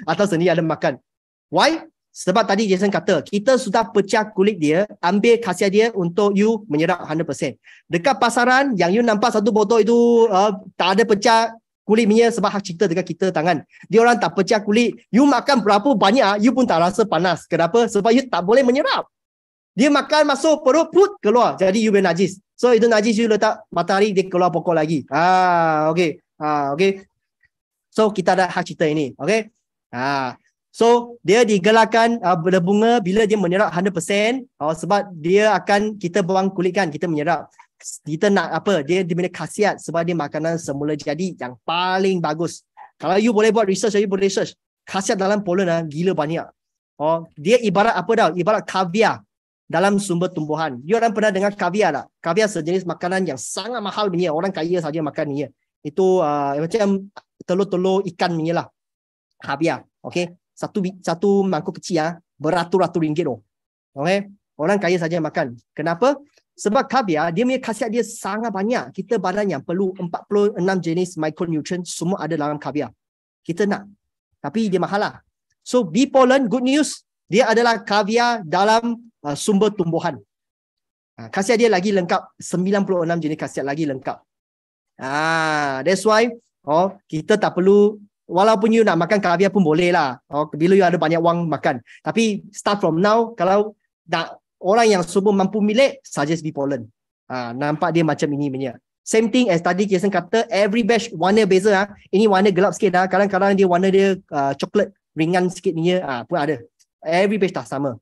Atau sendiri ada makan. Why? Sebab tadi Jason kata, kita sudah pecah kulit dia, ambil khasiat dia untuk you menyerap 100%. Dekat pasaran, yang you nampak satu botol itu tak ada pecah kulit punya sebab hak cipta dekat kita tangan. Dia orang tak pecah kulit. You makan berapa banyak, you pun tak rasa panas. Kenapa? Sebab you tak boleh menyerap. Dia makan masuk perut, keluar. Jadi you punya najis. So itu najis you letak matahari, dia keluar pokok lagi. Okay. Okay. So kita ada hak cipta ini. Okay. So dia digelarkan berbunga bila dia menyerap 100%. Sebab dia akan kita buang kulit kan, kita menyerap. Kita nak dia punya khasiat sebab dia makanan semula jadi yang paling bagus. Kalau you boleh buat research, you boleh research khasiat dalam pollen gila banyak. Dia ibarat ibarat kaviar dalam sumber tumbuhan. You orang pernah dengar kaviar tak? Kaviar sejenis makanan yang sangat mahal punya, orang kaya saja makan ni. Itu macam telur-telur ikan punya lah. Kaviar. Okay. Satu mangkuk kecil beratus-ratus ringgit. Okay. Orang kaya saja makan. Kenapa? Sebab kaviar, dia punya khasiat dia sangat banyak. Kita badan yang perlu 46 jenis micronutrient, semua ada dalam kaviar. Kita nak. Tapi dia mahal lah. So, bee pollen, good news, dia adalah kaviar dalam sumber tumbuhan. Khasiat dia lagi lengkap. 96 jenis khasiat lagi lengkap. That's why kita tak perlu, walaupun you nak makan kaviar pun boleh lah. Bila you ada banyak wang makan. Tapi start from now, kalau nak orang yang semua mampu milik, suggest bee pollen. Nampak dia macam ini punya. Same thing as tadi Jason kata, every batch warna beza. Ini warna gelap sikit. Kadang-kadang dia warna dia coklat ringan sikit ni. Pun ada. Every batch tak sama.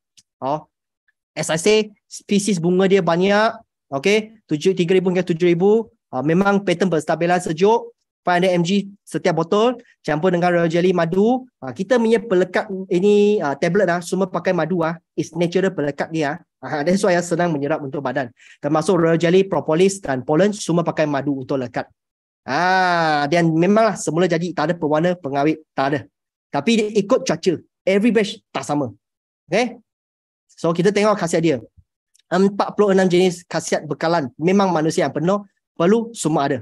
As I say, spesies bunga dia banyak. Okay, 3,000 hingga 7,000. Memang pattern berstabilan sejuk. 500 mg setiap botol, campur dengan royal jelly, madu. Kita punya pelekat ini tablet semua pakai madu. Is natural pelekat dia. That's why senang menyerap untuk badan. Termasuk royal jelly, propolis dan pollen semua pakai madu untuk lekat. Dan memanglah semula jadi tak ada pewarna pengawet, tak ada. Tapi dia ikut cuaca. Every batch tak sama. Okay? So kita tengok khasiat dia. 46 jenis khasiat bekalan. Memang manusia yang penuh perlu semua ada.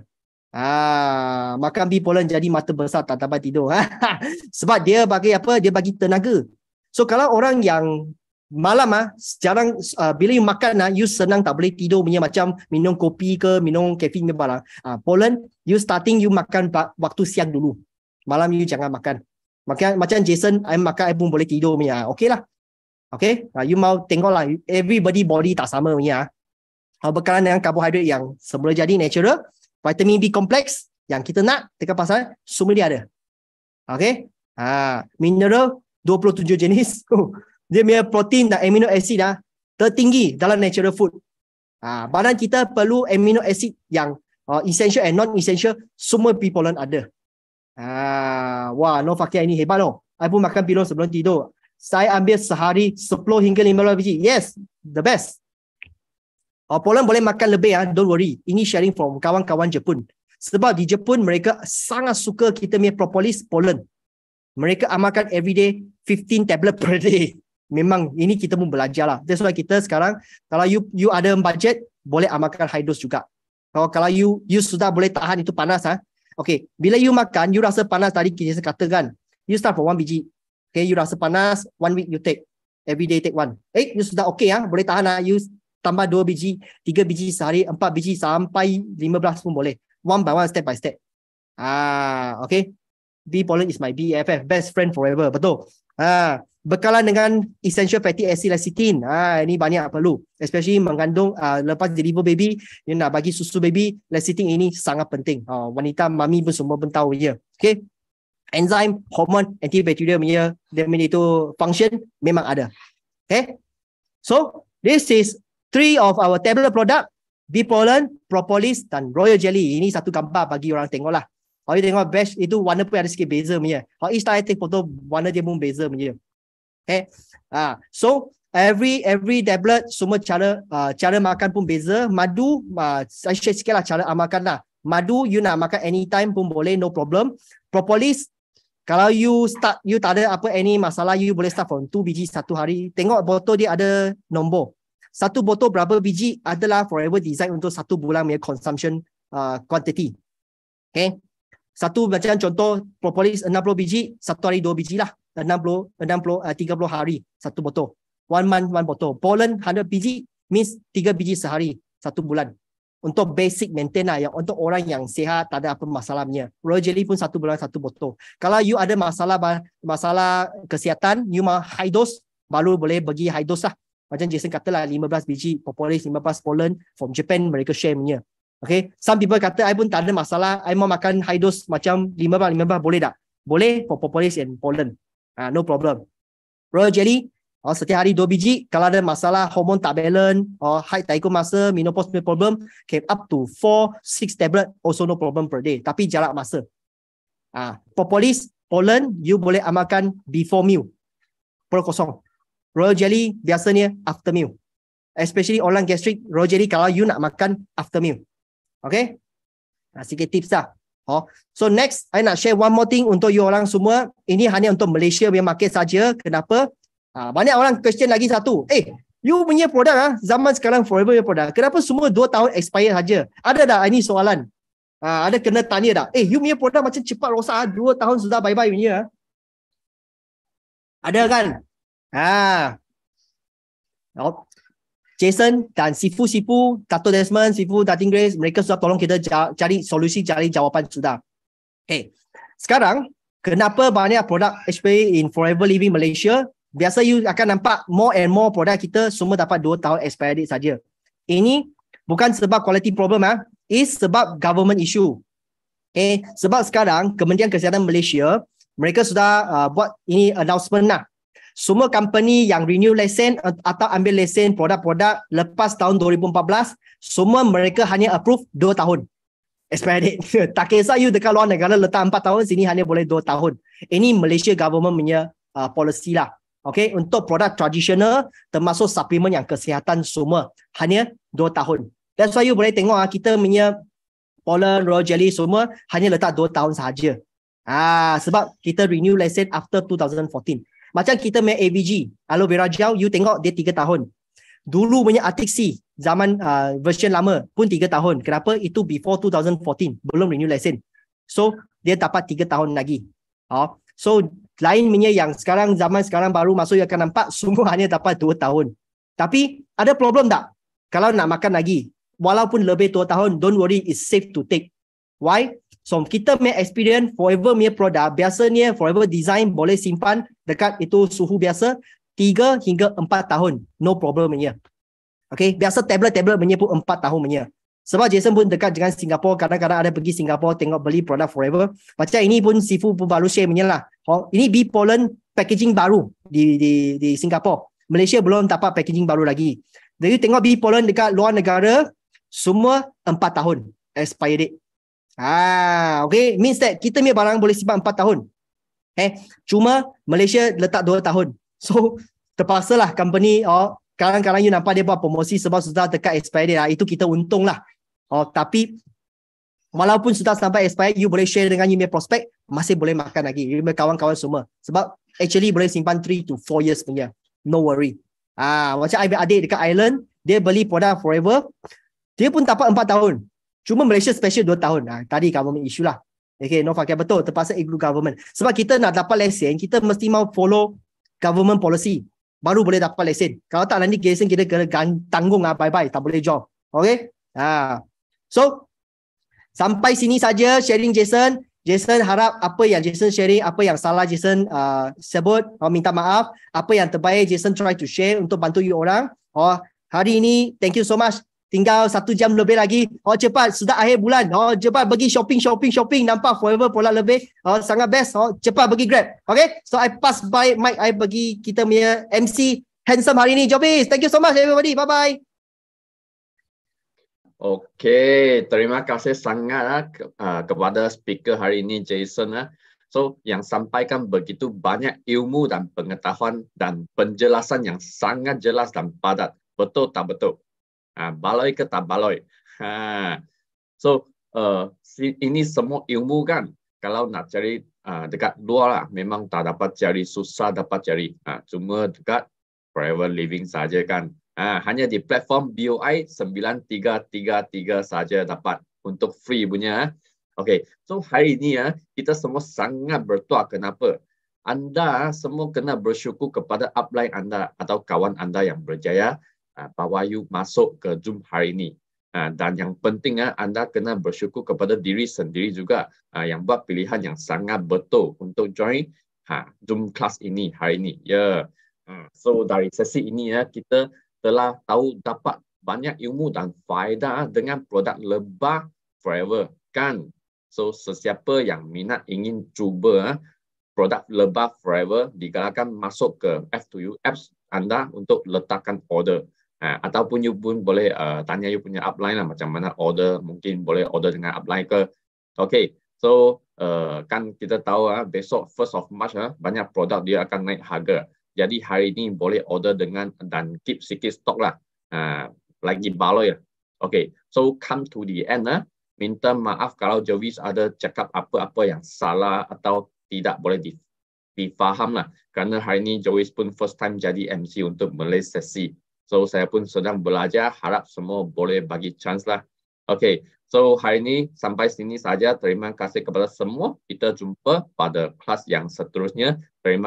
Makan bee pollen jadi mata besar tak dapat tidur. Sebab dia bagi apa? Dia bagi tenaga. So kalau orang yang malam jarang bila you makan you senang tak boleh tidur punya, macam minum kopi ke minum kafein ke barang. Pollen you starting you makan waktu siang dulu. Malam you jangan makan. Macam Jason, I makan I pun boleh tidur punya. Okay lah. Okay. You mau tengok lah. Everybody body tak sama punya. Bekalan dengan karbohidrat yang semula jadi natural. Vitamin B kompleks, yang kita nak dekat pasar, semua dia ada. Okay. Mineral 27 jenis. Dia punya protein dan amino acid tertinggi dalam natural food. Badan kita perlu amino acid yang essential and non-essential, semua bee pollen ada. Wah, no fakir ini hebat loh. I pun makan bee pollen sebelum tidur. Saya ambil sehari 10 hingga 15 biji. Yes, the best. Pollen boleh makan lebih don't worry. Ini sharing from kawan-kawan Jepun. Sebab di Jepun mereka sangat suka kita punya propolis pollen. Mereka amalkan everyday 15 tablet per day. Memang ini kita pun belajar lah. That's why kita sekarang kalau you ada budget boleh amalkan high dose juga. Kalau you sudah boleh tahan itu panas Okay, bila you makan you rasa panas tadi kita katakan you start from 1 biji. Okay, you rasa panas 1 week you take. Every day take 1. You sudah okay boleh tahan you tambah 2 biji, 3 biji sehari, 4 biji sampai 15 pun boleh. One by one, step by step. Okay. Bee pollen is my BFF, best friend forever. Betul. Bekalan dengan essential fatty acid lecithin. Ini banyak perlu. Especially mengandung lepas deliver baby, you nak bagi susu baby, lecithin ini sangat penting. Wanita, mami pun semua pun tahu je. Okay. Enzyme, hormon, antibacterial punya dia itu function memang ada. Okay. So, this is 3 of our tablet product. Bee pollen, propolis dan royal jelly. Ini satu gambar bagi orang tengok lah. Kalau you tengok batch itu warna pun ada sikit beza punya. Kalau each time I take foto warna dia pun beza punya. Okay. So every tablet semua cara makan pun beza. Madu saya share sikit lah cara amalkan lah. Madu you nak makan anytime pun boleh, no problem. Propolis kalau you tak ada apa any masalah, you boleh start from 2 biji satu hari. Tengok botol dia ada nombor. Satu botol berapa biji adalah forever design untuk 1 bulan punya consumption quantity. Okay. Satu macam contoh propolis 60 biji, satu hari 2 biji lah. 30 hari satu botol. 1 month 1 botol. Pollen 100 biji means 3 biji sehari 1 bulan. Untuk basic maintain lah, yang untuk orang yang sihat tak ada apa masalahnya. Royal jelly pun 1 bulan 1 botol. Kalau you ada masalah kesihatan, you mau high dose, baru boleh bagi high dose lah. Macam Jason kata lah 15 biji propolis, 15 pollen from Japan mereka share punya. Okay, some people kata I pun tak ada masalah, I mau makan high dose macam 15 boleh tak? Boleh for propolis and pollen. No problem. Royal jelly setiap hari 2 biji. Kalau ada masalah hormon tak balance or high taiko masa, menopause problem, can up to 4-6 tablet also no problem per day. Tapi jarak masa. Propolis, pollen you boleh amalkan before meal. Perut kosong. Royal jelly biasanya after meal. Especially orang gastric, royal jelly kalau you nak makan after meal. Okay? Sikit tips lah. So next, I nak share one more thing untuk you orang semua. Ini hanya untuk Malaysia punya market saja. Kenapa? Banyak orang question lagi satu. You punya produk zaman sekarang forever punya produk. Kenapa semua 2 tahun expire saja? Ada tak ini soalan? Ada kena tanya tak? You punya produk macam cepat rosak 2 tahun sudah bye-bye punya. Ada kan? Jason dan Sifu, Dato' Desmond, Sifu, Datin Grace, mereka sudah tolong kita cari solusi, cari jawapan sudah. Okay. Sekarang, kenapa banyak produk HPA in Forever Living Malaysia? Biasa you akan nampak more and more produk kita semua dapat 2 tahun expiry date saja. Ini bukan sebab quality problem is sebab government issue. Okay. Sebab sekarang Kementerian Kesihatan Malaysia mereka sudah buat ini announcement lah. Semua company yang renew lesen atau ambil lesen produk-produk lepas tahun 2014, semua mereka hanya approve 2 tahun expiry date. Tak kisah you dekat luar negara letak 4 tahun, sini hanya boleh 2 tahun. Ini Malaysia government punya policy lah. Okay, untuk produk tradisional termasuk suplemen yang kesihatan semua hanya 2 tahun. That's why you boleh tengok kita punya pollen, royal jelly semua hanya letak 2 tahun sahaja. Sebab kita renew lesen after 2014. Macam kita punya AVG, aloe vera gel, you tengok dia 3 tahun. Dulu punya Arctic Sea, zaman version lama pun 3 tahun. Kenapa? Itu before 2014, belum renew lesen. So, dia dapat 3 tahun lagi. So, lain punya yang sekarang, zaman sekarang baru masuk, you akan nampak semua hanya dapat 2 tahun. Tapi, ada problem tak? Kalau nak makan lagi, walaupun lebih 2 tahun, don't worry, it's safe to take. Why? So, kita punya experience Forever punya produk, biasanya Forever Design boleh simpan dekat itu suhu biasa 3 hingga 4 tahun. No problem punya. Okay, biasa tablet punya pun 4 tahun punya. Sebab Jason pun dekat dengan Singapura, kadang-kadang ada pergi Singapura tengok beli produk Forever. Macam ini pun Sifu pun baru share punya lah. Ini Bee Pollen packaging baru di Singapura. Malaysia belum dapat packaging baru lagi. Jadi tengok Bee Pollen dekat luar negara, semua 4 tahun expiry date. Okay. Means that kita punya barang boleh simpan 4 tahun. Cuma Malaysia letak 2 tahun. So, terpaksalah company, kadang-kadang you nampak dia buat promosi sebab sudah dekat expiry date lah. Itu kita untung lah. Tapi, walaupun sudah sampai expiry, you boleh share dengan you punya prospek, masih boleh makan lagi. You punya kawan-kawan semua. Sebab, actually boleh simpan 3 to 4 years punya. No worry. Macam adik dekat Ireland, dia beli produk Forever, dia pun dapat 4 tahun. Cuma Malaysia special 2 tahun. Tadi government issue lah. Okay, no pakai betul. Terpaksa ikut government. Sebab kita nak dapat lesen, kita mesti mau follow government policy. Baru boleh dapat lesen. Kalau tak nanti lesen kita kena tanggung bye-bye. Tak boleh job. Okay? So, sampai sini saja sharing Jason. Jason harap apa yang Jason sharing, apa yang salah Jason sebut, minta maaf. Apa yang terbaik Jason try to share untuk bantu you orang. Hari ini, thank you so much. Tinggal 1 jam lebih lagi. Cepat, sudah akhir bulan. Cepat pergi shopping. Nampak Forever pola lebih. Sangat best. Cepat pergi Grab. Okay? So, I pass by mic. I bagi kita punya MC handsome hari ini, Jobis. Thank you so much everybody. Bye-bye. Okay, terima kasih sangat kepada speaker hari ini, Jason. So, yang sampaikan begitu banyak ilmu dan pengetahuan dan penjelasan yang sangat jelas dan padat. Betul tak betul? Baloi ke tak baloi? So, ini semua ilmu kan. Kalau nak cari dekat luar lah, memang tak dapat cari, susah dapat cari. Cuma dekat Forever Living saja kan. Hanya di platform BOI 9333 saja dapat untuk free punya. Okay, so hari ini kita semua sangat bertuah. Kenapa? Anda semua kena bersyukur kepada upline anda atau kawan anda yang berjaya bawa you masuk ke Zoom hari ini. Dan yang penting anda kena bersyukur kepada diri sendiri juga yang buat pilihan yang sangat betul untuk join Zoom class ini hari ini. So dari sesi ini kita telah tahu dapat banyak ilmu dan faedah dengan produk Lebah Forever kan. So sesiapa yang minat ingin cuba produk Lebah Forever, digalakkan masuk ke F2U apps anda untuk letakkan order. Ataupun you pun boleh tanya you punya upline lah macam mana order, mungkin boleh order dengan upline ke. Okay, so kan kita tahu besok 1st of March banyak produk dia akan naik harga. Jadi hari ini boleh order dengan dan keep sikit stok lah. Lagi baloi. Okay, so come to the end. Minta maaf kalau Jovis ada cakap apa-apa yang salah atau tidak boleh difaham lah. Kerana hari ini Jovis pun first time jadi MC untuk Malay sesi. So saya pun sedang belajar, harap semua boleh bagi chance lah. Okay, so hari ini sampai sini saja. Terima kasih kepada semua. Kita jumpa pada kelas yang seterusnya. Terima